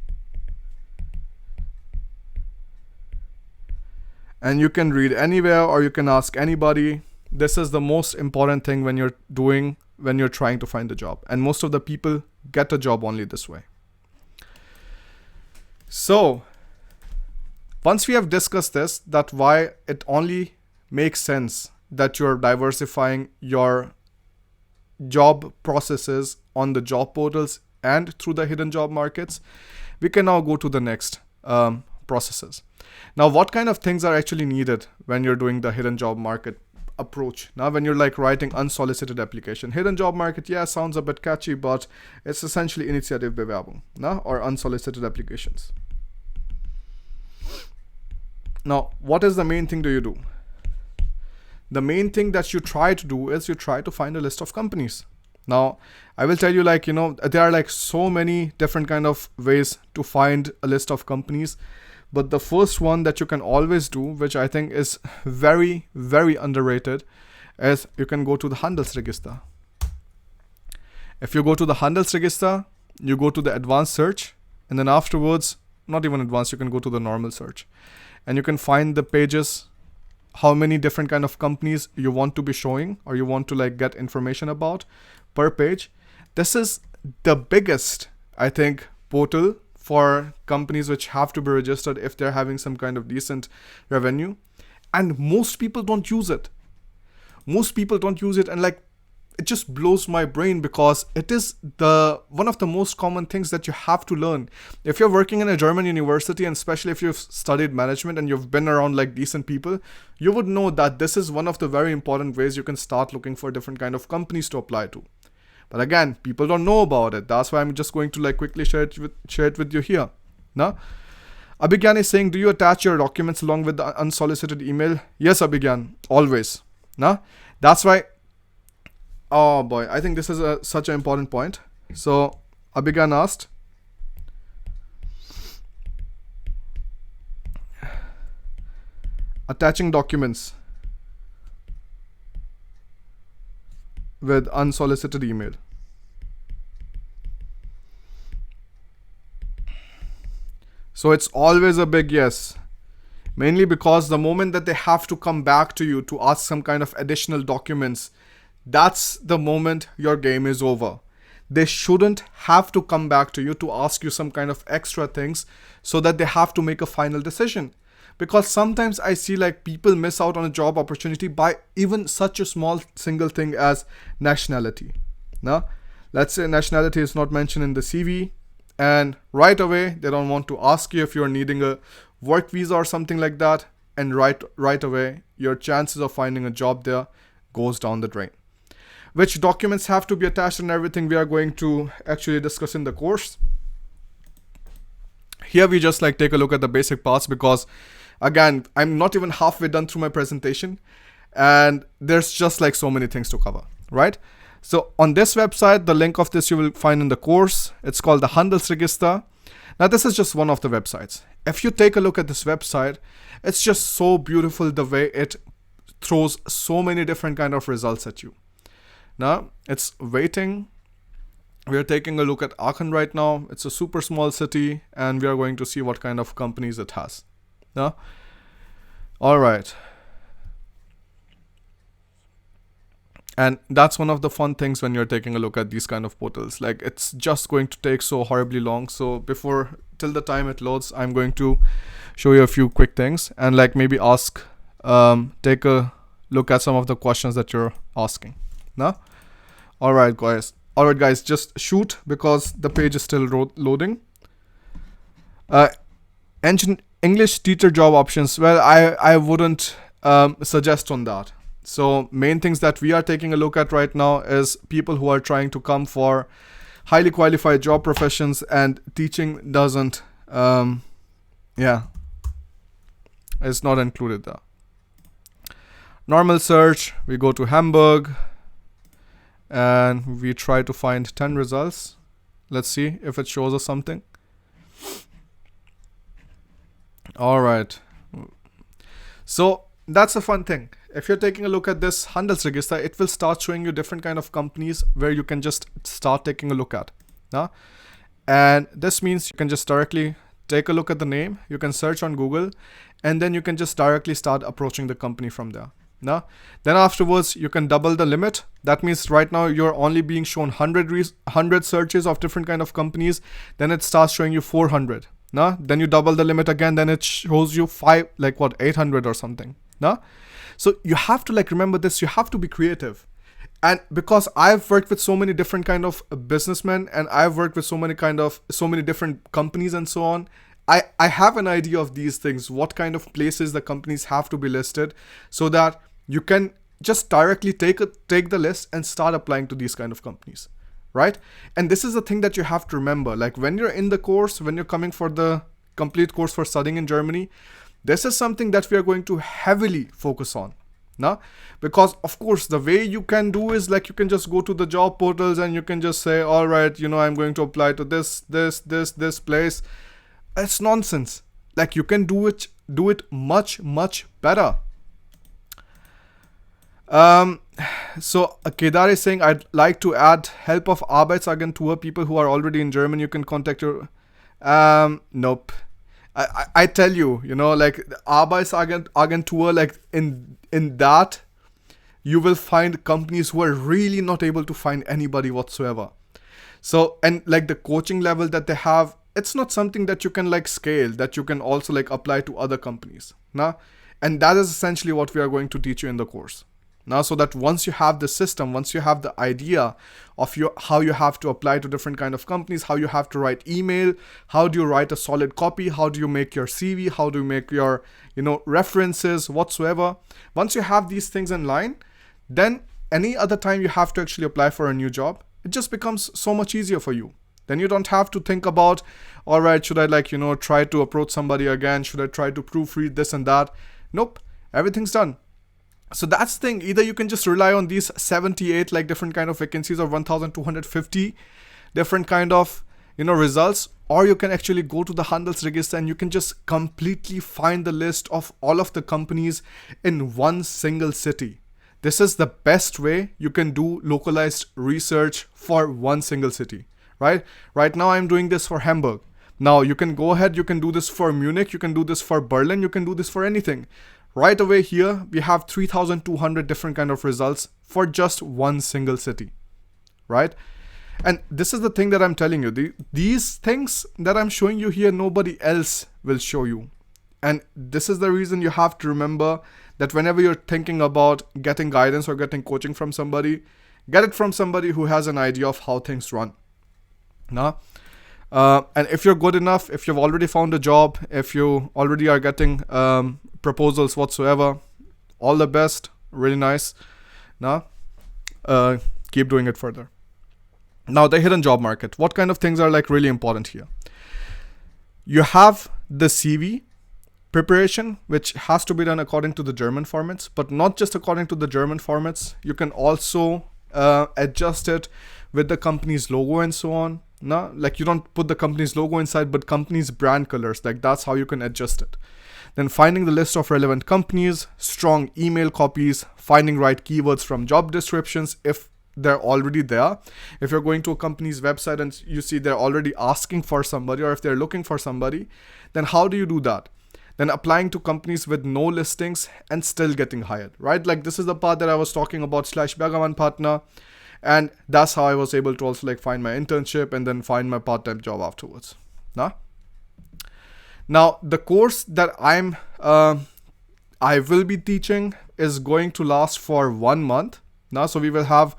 And you can read anywhere or you can ask anybody. This is the most important thing when you're trying to find a job. And most of the people get a job only this way. So, once we have discussed this, that why it only makes sense that you're diversifying your job processes on the job portals and through the hidden job markets, we can now go to the next processes. Now, what kind of things are actually needed when you're doing the hidden job market approach? Now, when you're like writing unsolicited application, hidden job market, yeah, sounds a bit catchy, but it's essentially Initiativbewerbung, no? Or unsolicited applications. Now, what is the main thing do you do? The main thing that you try to do is you try to find a list of companies. Now, I will tell you like, there are like so many different kind of ways to find a list of companies. But the first one that you can always do, which I think is very, very underrated, is you can go to the Handelsregister. If you go to the Handelsregister, you go to the advanced search, and then afterwards, not even advanced, you can go to the normal search. And you can find the pages, how many different kind of companies you want to be showing or you want to like get information about per page. This is the biggest, I think, portal for companies which have to be registered if they're having some kind of decent revenue. And most people don't use it. And like, it just blows my brain because it is one of the most common things that you have to learn. If you're working in a German university, and especially if you've studied management and you've been around like decent people, you would know that this is one of the very important ways you can start looking for different kind of companies to apply to. But again, people don't know about it. That's why I'm just going to like quickly share it with you here. Now, Abhigyan is saying, do you attach your documents along with the unsolicited email? Yes, Abhigyan, always. Now, that's why. Oh boy, I think this is such an important point. So, Abhigyan asked, attaching documents with unsolicited email. So it's always a big yes. Mainly because the moment that they have to come back to you to ask some kind of additional documents, that's the moment your game is over. They shouldn't have to come back to you to ask you some kind of extra things so that they have to make a final decision. Because sometimes I see like people miss out on a job opportunity by even such a small single thing as nationality. Now, let's say nationality is not mentioned in the CV, and right away they don't want to ask you if you're needing a work visa or something like that, and right away your chances of finding a job there goes down the drain. Which documents have to be attached and everything we are going to actually discuss in the course. Here we just like take a look at the basic parts because again, I'm not even halfway done through my presentation and there's just like so many things to cover, right? So on this website, the link of this you will find in the course. It's called the Handelsregister. Now this is just one of the websites. If you take a look at this website, it's just so beautiful the way it throws so many different kind of results at you. Now it's waiting. We are taking a look at Aachen right now. It's a super small city and we are going to see what kind of companies it has. Now, all right. And that's one of the fun things when you're taking a look at these kind of portals. Like, it's just going to take so horribly long. So till the time it loads, I'm going to show you a few quick things and like maybe take a look at some of the questions that you're asking. Now, all right, guys, just shoot because the page is still loading. English teacher job options. Well, I wouldn't suggest on that. So main things that we are taking a look at right now is people who are trying to come for highly qualified job professions, and teaching doesn't, it's not included there. Normal search, we go to Hamburg and we try to find 10 results. Let's see if it shows us something. All right. So that's a fun thing. If you're taking a look at this Handelsregister, it will start showing you different kind of companies where you can just start taking a look at. And this means you can just directly take a look at the name. You can search on Google, and then you can just directly start approaching the company from there. Then afterwards, you can double the limit. That means right now you're only being shown 100 searches of different kind of companies. Then it starts showing you 400. Then you double the limit again. Then it shows you 800 or something. So you have to remember this. You have to be creative. And because I've worked with so many different kind of businessmen, and I've worked with so many different companies and so on, I have an idea of these things, what kind of places the companies have to be listed, so that you can just directly take the list and start applying to these kind of companies, right? And this is the thing that you have to remember. Like, when you're in the course, when you're coming for the complete course for studying in Germany, this is something that we are going to heavily focus on. Because of course the way you can do is you can just go to the job portals and you can just say, all right, I'm going to apply to this place. It's nonsense. You can do it much, much better. So Kedar is saying, I'd like to add help of Arbeitsagentur, people who are already in German. You can contact your nope. I tell you, Arbeitsagentur, in that you will find companies who are really not able to find anybody whatsoever. So, and the coaching level that they have, it's not something that you can scale, that you can also apply to other companies. And that is essentially what we are going to teach you in the course. So that once you have the system, once you have the idea of how you have to apply to different kind of companies, how you have to write email, how do you write a solid copy, how do you make your CV, how do you make your, references whatsoever. Once you have these things in line, then any other time you have to actually apply for a new job, it just becomes so much easier for you. Then you don't have to think about, all right, should I try to approach somebody again? Should I try to proofread this and that? Nope, everything's done. So that's the thing. Either you can just rely on these 78 different kind of vacancies, or 1,250 different kind of results, or you can actually go to the Handelsregister and you can just completely find the list of all of the companies in one single city. This is the best way you can do localized research for one single city, right? Right now I'm doing this for Hamburg. Now you can go ahead, you can do this for Munich, you can do this for Berlin, you can do this for anything. Right away here, we have 3,200 different kind of results for just one single city, right? And this is the thing that I'm telling you. These things that I'm showing you here, nobody else will show you. And this is the reason you have to remember that whenever you're thinking about getting guidance or getting coaching from somebody, get it from somebody who has an idea of how things run. And if you're good enough, if you've already found a job, if you already are getting proposals whatsoever, all the best, really nice. Keep doing it further. Now, the hidden job market. What kind of things are really important here? You have the CV preparation, which has to be done according to the German formats, but not just according to the German formats. You can also adjust it with the company's logo and so on. You don't put the company's logo inside, but company's brand colors. That's how you can adjust it. Then finding the list of relevant companies, strong email copies, finding right keywords from job descriptions if they're already there. If you're going to a company's website and you see they're already asking for somebody, or if they're looking for somebody, then how do you do that? then applying to companies with no listings and still getting hired, right? Like this is the part that I was talking about /Bhagavan partner. And that's how I was able to also like find my internship and then find my part-time job afterwards. Now the course that I will be teaching is going to last for 1 month. So we will have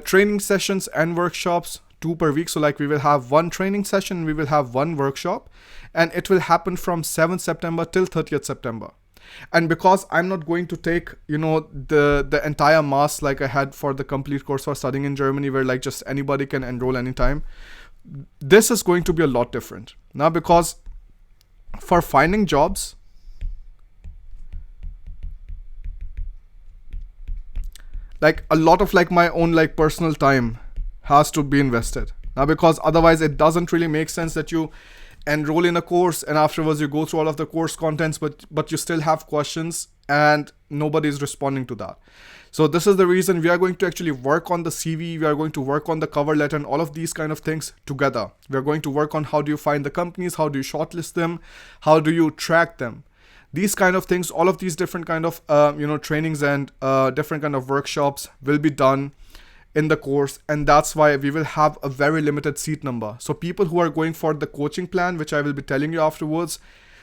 training sessions and workshops 2 per week. So like we will have 1 training session, we will have 1 workshop, and it will happen from 7th September till 30th September. And because I'm not going to take, the entire mass like I had for the complete course for studying in Germany, where like just anybody can enroll anytime, this is going to be a lot different. Now, because for finding jobs, like a lot of like my own like personal time has to be invested. Now, because otherwise it doesn't really make sense that you enroll in a course and afterwards you go through all of the course contents, but you still have questions and nobody is responding to that. So this is the reason we are going to actually work on the CV, we are going to work on the cover letter and all of these kind of things together. We are going to work on how do you find the companies, how do you shortlist them, how do you track them. These kind of things, all of these different kind of trainings and different kind of workshops will be done in the course, and that's why we will have a very limited seat number. So people who are going for the coaching plan, which I will be telling you afterwards,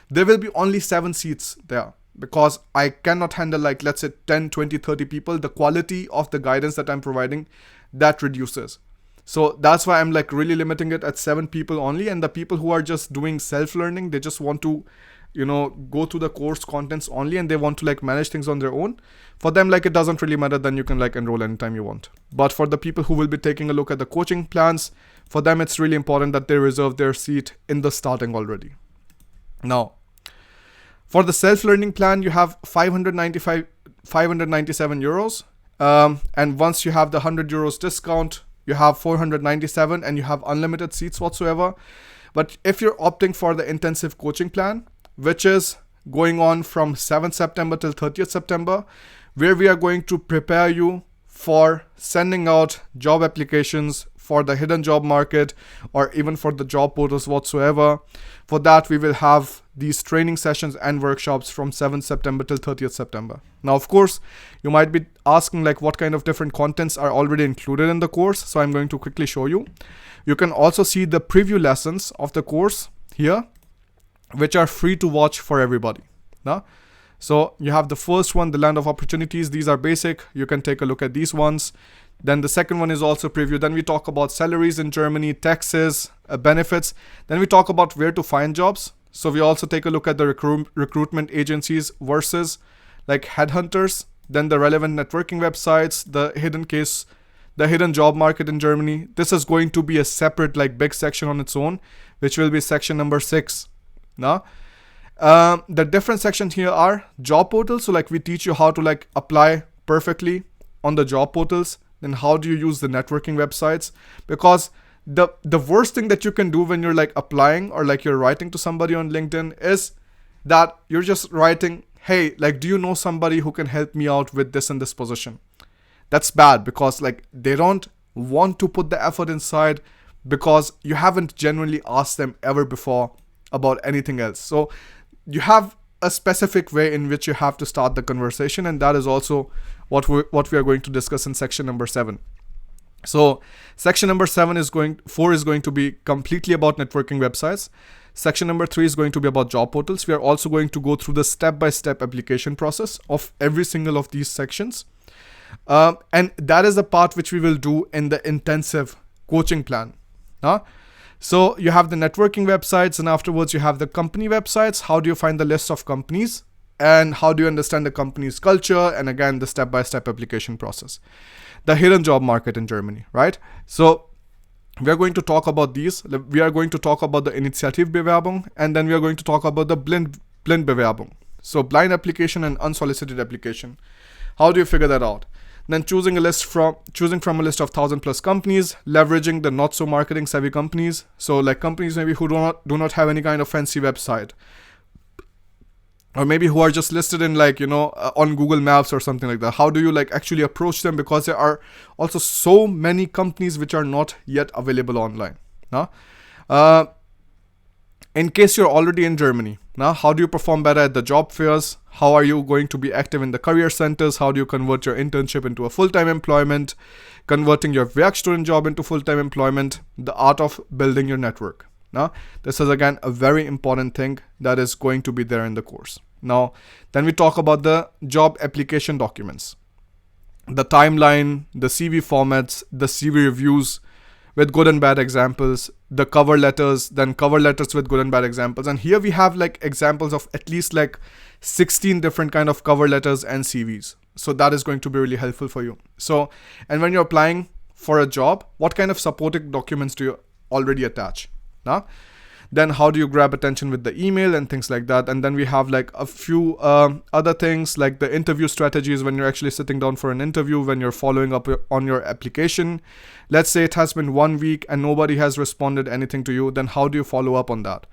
there will be only 7 seats there, because I cannot handle like, let's say 10, 20, 30 people. The quality of the guidance that I'm providing, that reduces. So that's why I'm like really limiting it at 7 people only. And the people who are just doing self-learning, they just want to go through the course contents only and they want to like manage things on their own. For them, like it doesn't really matter, then you can like enroll anytime you want. But for the people who will be taking a look at the coaching plans, for them it's really important that they reserve their seat in the starting already. Now, for the self-learning plan, you have 597 euros. And once you have the 100 euros discount, you have 497 and you have unlimited seats whatsoever. But if you're opting for the intensive coaching plan, which is going on from 7th September till 30th September, where we are going to prepare you for sending out job applications for the hidden job market or even for the job portals whatsoever. For that, we will have these training sessions and workshops from 7th September till 30th September. Now, of course, you might be asking like what kind of different contents are already included in the course. So I'm going to quickly show you. You can also see the preview lessons of the course here, which are free to watch for everybody. So you have the first one, the land of opportunities. These are basic. You can take a look at these ones. Then the second one is also preview. Then we talk about salaries in Germany, taxes, benefits. Then we talk about where to find jobs. So we also take a look at the recruitment agencies versus like headhunters. Then the relevant networking websites, the hidden job market in Germany. This is going to be a separate like big section on its own, which will be section number 6. The different sections here are job portals. So like we teach you how to like apply perfectly on the job portals. Then how do you use the networking websites? Because the worst thing that you can do when you're like applying or like you're writing to somebody on LinkedIn is that you're just writing, hey, like, do you know somebody who can help me out with this and this position? That's bad, because like they don't want to put the effort inside because you haven't genuinely asked them ever before about anything else. So you have a specific way in which you have to start the conversation, and that is also what we are going to discuss in section number 7. So section number 4 is going to be completely about networking websites. Section number 3 is going to be about job portals. We are also going to go through the step-by-step application process of every single of these sections. And that is the part which we will do in the intensive coaching plan. So you have the networking websites, and afterwards you have the company websites. How do you find the list of companies? And how do you understand the company's culture? And again, the step-by-step application process. The hidden job market in Germany, right? So we are going to talk about these. We are going to talk about the Initiativbewerbung, and then we are going to talk about the Blindbewerbung. So blind application and unsolicited application. How do you figure that out? Then choosing from a list of 1,000+ companies, leveraging the not so marketing savvy companies. So like companies maybe who do not have any kind of fancy website, or maybe who are just listed in like, on Google Maps or something like that. How do you like actually approach them? Because there are also so many companies which are not yet available online. In case you're already in Germany, Now, how do you perform better at the job fairs? How are you going to be active in the career centers? How do you convert your internship into a full-time employment? Converting your work student job into full-time employment? The art of building your network. Now, this is again a very important thing that is going to be there in the course. Now, then we talk about the job application documents, the timeline, the CV formats, the CV reviews with good and bad examples, the cover letters, then cover letters with good and bad examples. And here we have like examples of at least like 16 different kind of cover letters and CVs. So that is going to be really helpful for you. So, and when you're applying for a job, what kind of supporting documents do you already attach? Now, then how do you grab attention with the email and things like that? And then we have like a few other things like the interview strategies when you're actually sitting down for an interview, when you're following up on your application. Let's say it has been 1 week and nobody has responded anything to you. Then how do you follow up on that?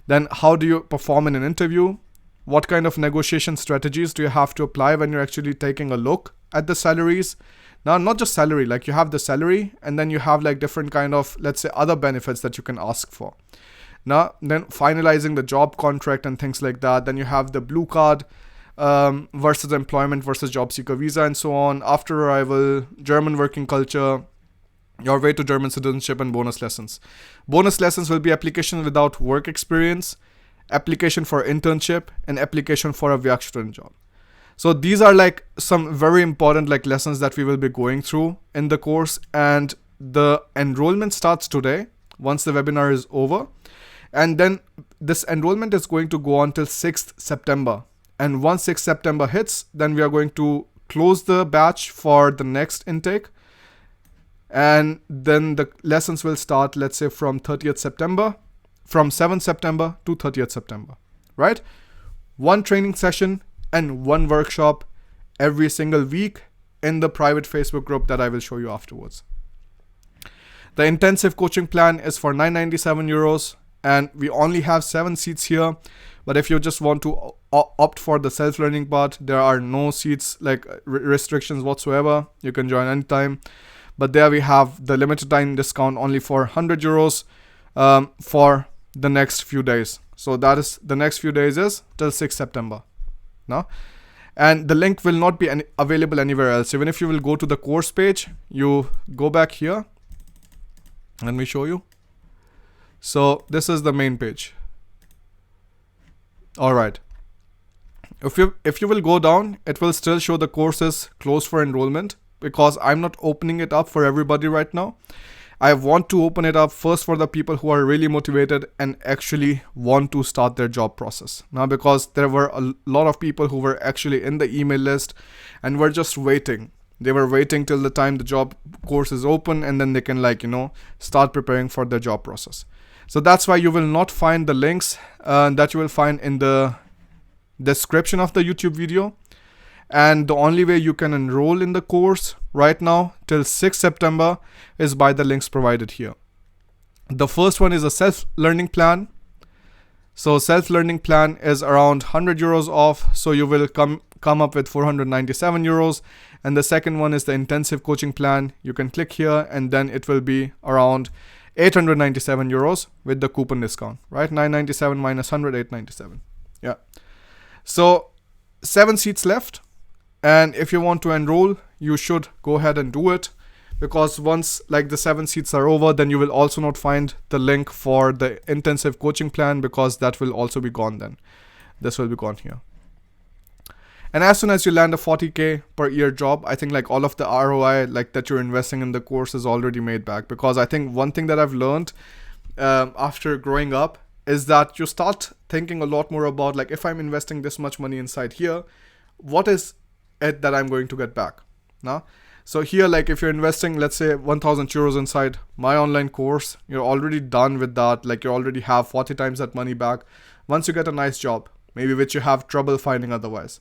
Then how do you perform in an interview? What kind of negotiation strategies do you have to apply when you're actually taking a look at the salaries? Now, not just salary, like you have the salary and then you have like different kind of, let's say, other benefits that you can ask for. Now, then finalizing the job contract and things like that. Then you have the blue card versus employment versus job seeker visa and so on. After arrival, German working culture, your way to German citizenship, and bonus lessons. Bonus lessons will be application without work experience, application for internship, and application for a work student job. So these are like some very important like lessons that we will be going through in the course, and the enrollment starts today once the webinar is over. And then this enrollment is going to go on till 6th September. And once 6th September hits, then we are going to close the batch for the next intake. And then the lessons will start, let's say, from 30th September, from 7th September to 30th September, right? One training session and one workshop every single week in the private Facebook group that I will show you afterwards. The intensive coaching plan is for 997 euros. And we only have 7 seats here. But if you just want to opt for the self-learning part, there are no seats like restrictions whatsoever. You can join anytime. But there we have the limited time discount only for 100 euros for the next few days. So that is the next few days is till 6th September. Now, and the link will not be available anywhere else. Even if you will go to the course page, you go back here. Let me show you. So this is the main page. All right. If you will go down, it will still show the courses closed for enrollment because I'm not opening it up for everybody right now. I want to open it up first for the people who are really motivated and actually want to start their job process. Now, because there were a lot of people who were actually in the email list and were just waiting. They were waiting till the time the job course is open and then they can start preparing for their job process. So that's why you will not find the links that you will find in the description of the YouTube video. And the only way you can enroll in the course right now till 6th September is by the links provided here. The first one is a self-learning plan. So self-learning plan is around 100 euros off. So you will come up with 497 euros. And the second one is the intensive coaching plan. You can click here and then it will be around 897 euros with the coupon discount, right? 997 minus 100, 897. Yeah. So 7 seats left. And if you want to enroll, you should go ahead and do it, because once the 7 seats are over, then you will also not find the link for the intensive coaching plan, because that will also be gone then. This will be gone here. And as soon as you land a 40K per year job, I think all of the ROI that you're investing in the course is already made back. Because I think one thing that I've learned after growing up is that you start thinking a lot more about if I'm investing this much money inside here, what is it that I'm going to get back now? So here, if you're investing, let's say 1,000 euros inside my online course, you're already done with that. You already have 40 times that money back once you get a nice job, maybe which you have trouble finding otherwise.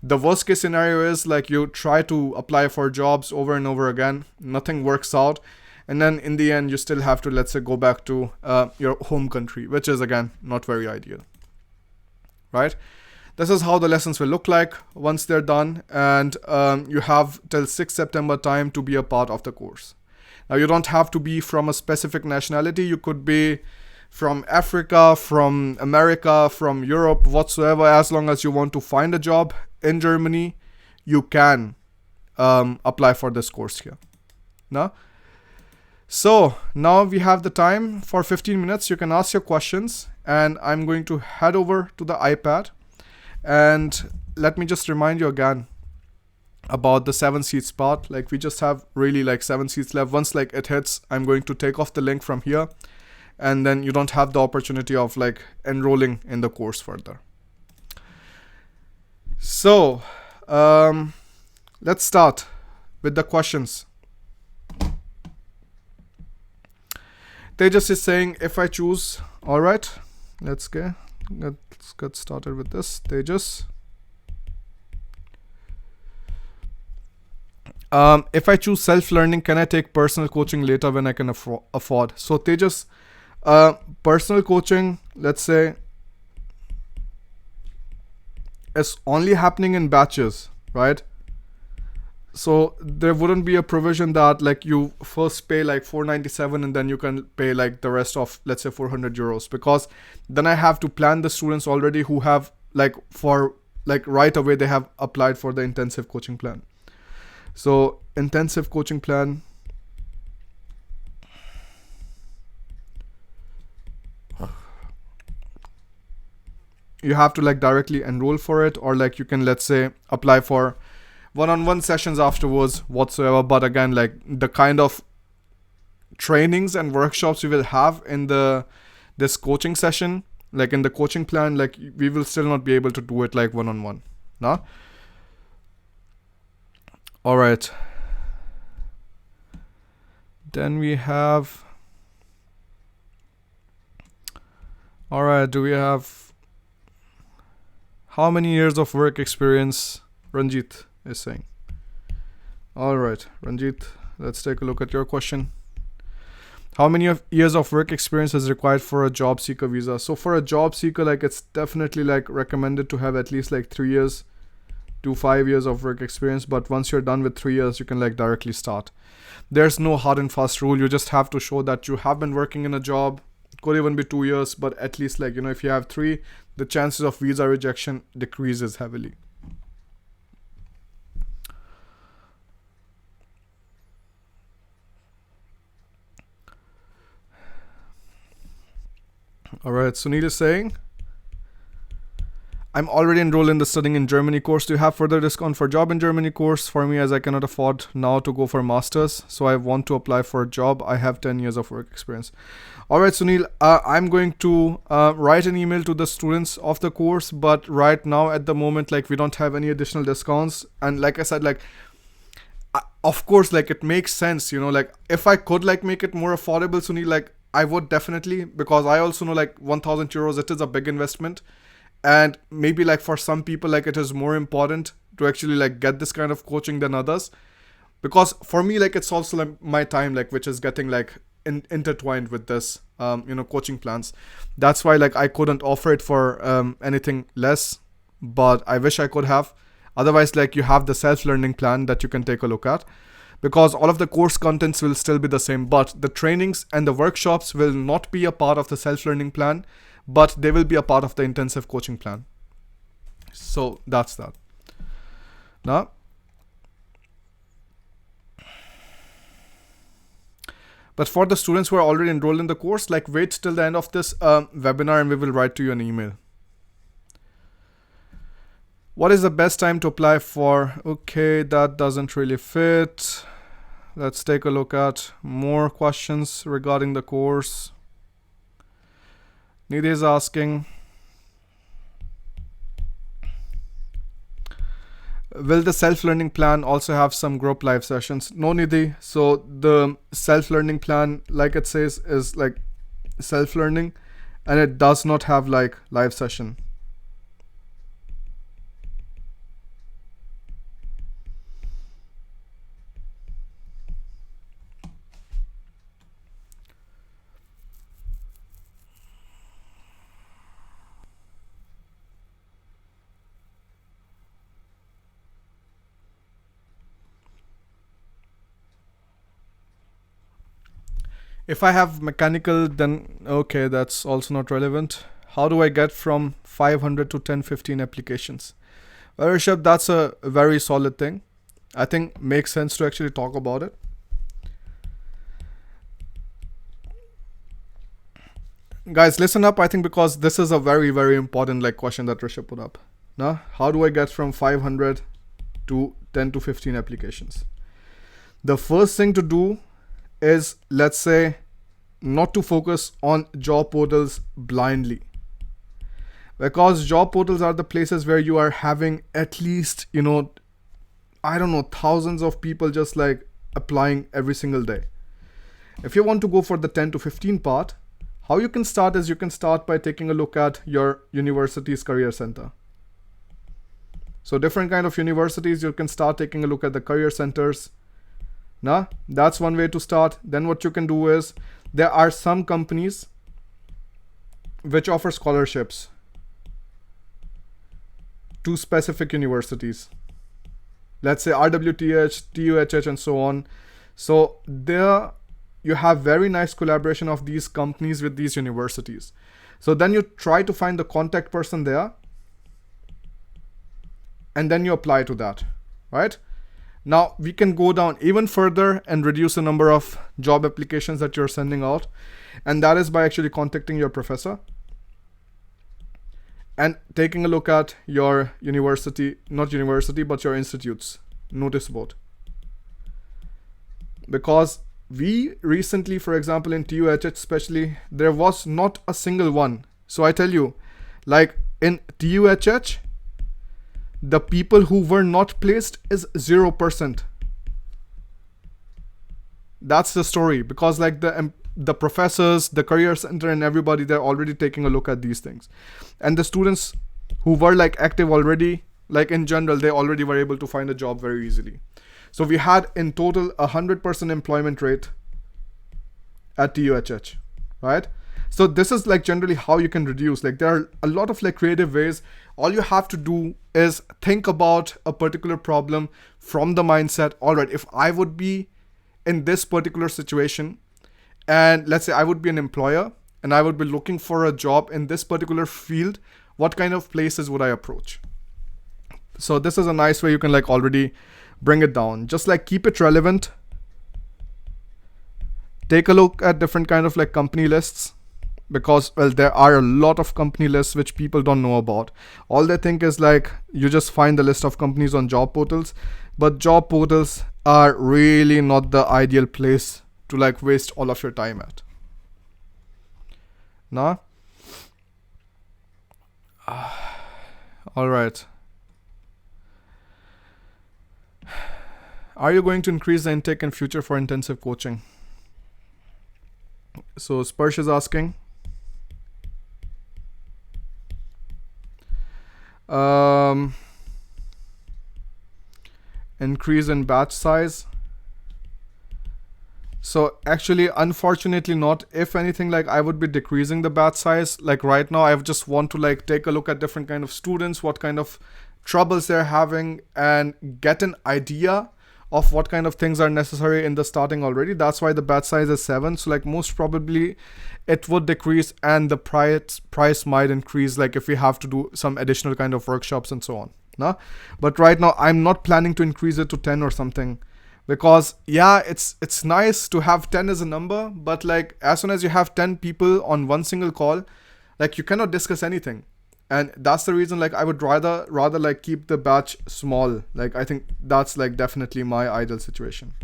The worst case scenario is you try to apply for jobs over and over again, nothing works out, and then in the end you still have to, let's say, go back to your home country, which is again not very ideal, right? This is how the lessons will look like once they're done, and you have till 6th September time to be a part of the course. Now, you don't have to be from a specific nationality. You could be from Africa, from America, from Europe, whatsoever. As long as you want to find a job in Germany, you can apply for this course here. Now, so now we have the time for 15 minutes. You can ask your questions, and I'm going to head over to the iPad. And let me just remind you again about the 7 seats part. Like, we just have really like 7 seats left. Once like it hits, I'm going to take off the link from here, and then you don't have the opportunity of like enrolling in the course further. So let's start with the questions. Tejas is saying, if I choose, all right, let's get started with this. Tejas, if I choose self-learning, can I take personal coaching later when I can afford? So Tejas, personal coaching, let's say, is only happening in batches, right? So there wouldn't be a provision that like you first pay like 497 and then you can pay like the rest of, let's say, 400 euros, because then I have to plan the students already who have like for like right away they have applied for the intensive coaching plan. So intensive coaching plan, you have to like directly enroll for it, or like you can, let's say, apply for one-on-one sessions afterwards whatsoever. But again, like the kind of trainings and workshops we will have in this coaching session, like in the coaching plan, like we will still not be able to do it like one-on-one. No? All right. Then we have, all right, do we have how many years of work experience? Ranjit is saying. All right, Ranjit, let's take a look at your question. How many years of work experience is required for a job seeker visa? So for a job seeker, like it's definitely like recommended to have at least like 3 years to 5 years of work experience. But once you're done with 3 years, you can like directly start. There's no hard and fast rule. You just have to show that you have been working in a job. It could even be 2 years, but at least like, if you have 3, the chances of visa rejection decreases heavily. All right, Sunil is saying, I'm already enrolled in the studying in Germany course. Do you have further discount for job in Germany course for me, as I cannot afford now to go for masters? So I want to apply for a job. I have 10 years of work experience. All right, Sunil, I'm going to write an email to the students of the course, but right now at the moment, like we don't have any additional discounts. And like I said, like, of course, like it makes sense, like if I could like make it more affordable, Sunil, like I would definitely, because I also know like 1,000 euros, it is a big investment. And maybe like for some people, like it is more important to actually like get this kind of coaching than others. Because for me, like it's also like my time, like which is getting like intertwined with this, coaching plans. That's why like I couldn't offer it for anything less, but I wish I could have. Otherwise, like you have the self-learning plan that you can take a look at, because all of the course contents will still be the same, but the trainings and the workshops will not be a part of the self-learning plan, but they will be a part of the intensive coaching plan. So that's that. Now, but for the students who are already enrolled in the course, like wait till the end of this webinar and we will write to you an email. What is the best time to apply for? Okay, that doesn't really fit. Let's take a look at more questions regarding the course. Nidhi is asking, will the self-learning plan also have some group live sessions? No, Nidhi. So the self-learning plan, like it says, is like self-learning, and it does not have like live session. If I have mechanical, then okay, that's also not relevant. How do I get from 500 to 1015 applications? Well, Rishabh, that's a very solid thing. I think makes sense to actually talk about it. Guys, listen up, I think, because this is a very, very important like question that Rishabh put up. Now, how do I get from 500 to 10 to 15 applications? The first thing to do is, let's say, not to focus on job portals blindly, because job portals are the places where you are having at least, I don't know, thousands of people just like applying every single day. If you want to go for the 10 to 15 part, how you can start is you can start by taking a look at your university's career center. So different kind of universities, you can start taking a look at the career centers. Now, that's one way to start. Then what you can do is, there are some companies which offer scholarships to specific universities. Let's say RWTH, TUHH, and so on. So there you have very nice collaboration of these companies with these universities. So then you try to find the contact person there, and then you apply to that, right? Now we can go down even further and reduce the number of job applications that you're sending out. And that is by actually contacting your professor and taking a look at your university, not university, but your institute's notice board. Because we recently, for example, in TUHH especially, there was not a single one. So I tell you, like in TUHH, the people who were not placed is 0%. That's the story, because like the professors, the career center, and everybody, they're already taking a look at these things. And the students who were like active already, like in general, they already were able to find a job very easily. So we had in total 100% employment rate at TUHH, right? So this is like generally how you can reduce. Like there are a lot of like creative ways. All you have to do is think about a particular problem from the mindset. All right, if I would be in this particular situation, and let's say I would be an employer and I would be looking for a job in this particular field, what kind of places would I approach? So this is a nice way you can like already bring it down. Just like keep it relevant. Take a look at different kind of like company lists, because well, there are a lot of company lists which people don't know about. All they think is like you just find the list of companies on job portals, but job portals are really not the ideal place to like waste all of your time at. Nah? All right. Are you going to increase the intake in future for intensive coaching? So Sparsh is asking. Increase in batch size. So actually, unfortunately not. If anything, like I would be decreasing the batch size. Like right now, I just want to like take a look at different kind of students, what kind of troubles they're having, and get an idea of what kind of things are necessary in the starting already. That's why the batch size is 7. So like most probably it would decrease, and the price might increase, like if we have to do some additional kind of workshops and so on. No? But right now I'm not planning to increase it to 10 or something, because yeah, it's nice to have 10 as a number, but like as soon as you have 10 people on one single call, like you cannot discuss anything. And that's the reason like I would rather like keep the batch small. Like I think that's like definitely my ideal situation.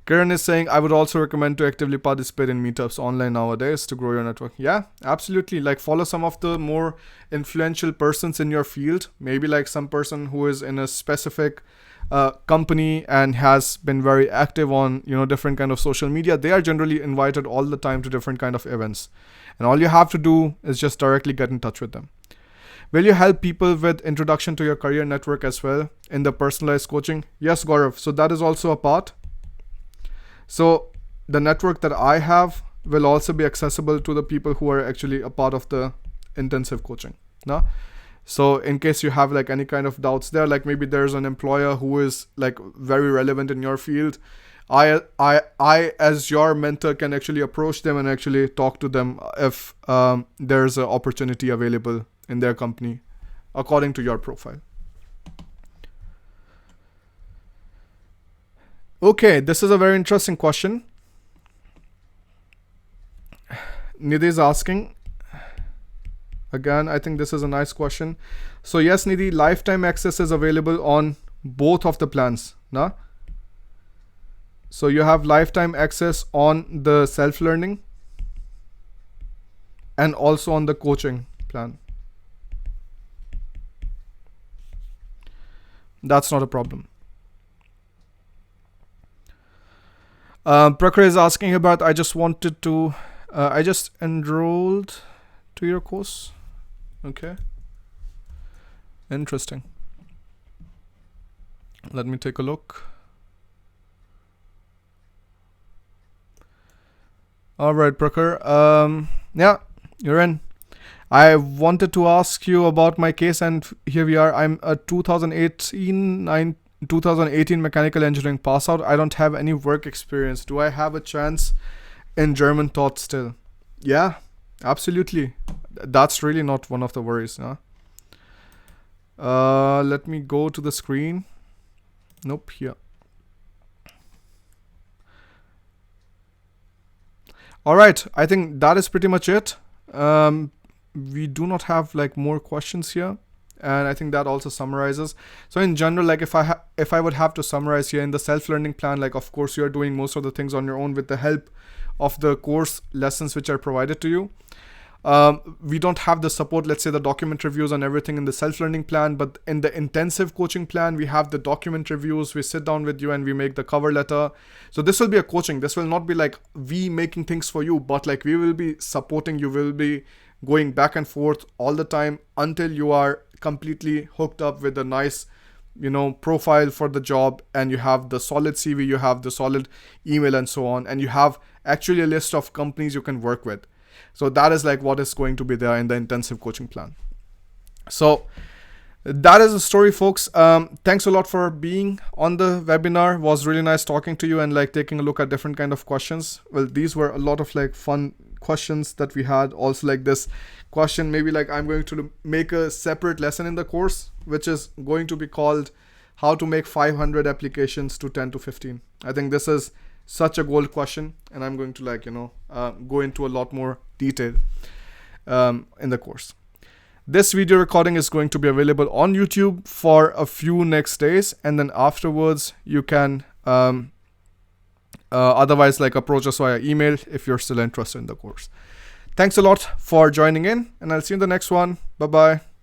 Kiran is saying, I would also recommend to actively participate in meetups online nowadays to grow your network. Yeah, absolutely. Like follow some of the more influential persons in your field. Maybe like some person who is in a specific company and has been very active on, different kind of social media. They are generally invited all the time to different kind of events. And all you have to do is just directly get in touch with them. Will you help people with introduction to your career network as well in the personalized coaching? Yes, Gaurav. So that is also a part. So the network that I have will also be accessible to the people who are actually a part of the intensive coaching. No? So in case you have like any kind of doubts there, like maybe there's an employer who is like very relevant in your field, I as your mentor can actually approach them and actually talk to them if there's an opportunity available in their company according to your profile. Okay, this is a very interesting question. Nidhi is asking. Again, I think this is a nice question. So yes, Nidhi, lifetime access is available on both of the plans. Nah? So you have lifetime access on the self-learning and also on the coaching plan. That's not a problem. Prakhar is asking about, I just enrolled to your course. Okay. Interesting. Let me take a look. All right, Prakhar. Yeah, you're in. I wanted to ask you about my case, and here we are. I'm a 2018 mechanical engineering pass out. I don't have any work experience. Do I have a chance in German taught still? Yeah, absolutely. That's really not one of the worries. Huh? Let me go to the screen. Nope, here. All right, I think that is pretty much it. We do not have like more questions here, and I think that also summarizes. So in general, like if I would have to summarize here in the self-learning plan, like of course you are doing most of the things on your own with the help of the course lessons which are provided to you. We don't have the support, let's say the document reviews and everything in the self-learning plan, but in the intensive coaching plan, we have the document reviews. We sit down with you and we make the cover letter. So this will be a coaching. This will not be like we making things for you, but like we will be supporting you. Will be going back and forth all the time until you are completely hooked up with a nice, profile for the job, and you have the solid CV, you have the solid email and so on, and you have actually a list of companies you can work with. So that is like what is going to be there in the intensive coaching plan. So that is the story, folks. Thanks a lot for being on the webinar. It was really nice talking to you and like taking a look at different kind of questions. Well, these were a lot of like fun questions that we had. Also like this question, maybe like I'm going to make a separate lesson in the course, which is going to be called how to make 500 applications to 10 to 15. I think this is such a gold question, and I'm going to like, go into a lot more detail in the course. This video recording is going to be available on YouTube for a few next days, and then afterwards you can otherwise like approach us via email if you're still interested in the course. Thanks a lot for joining in, and I'll see you in the next one. Bye bye.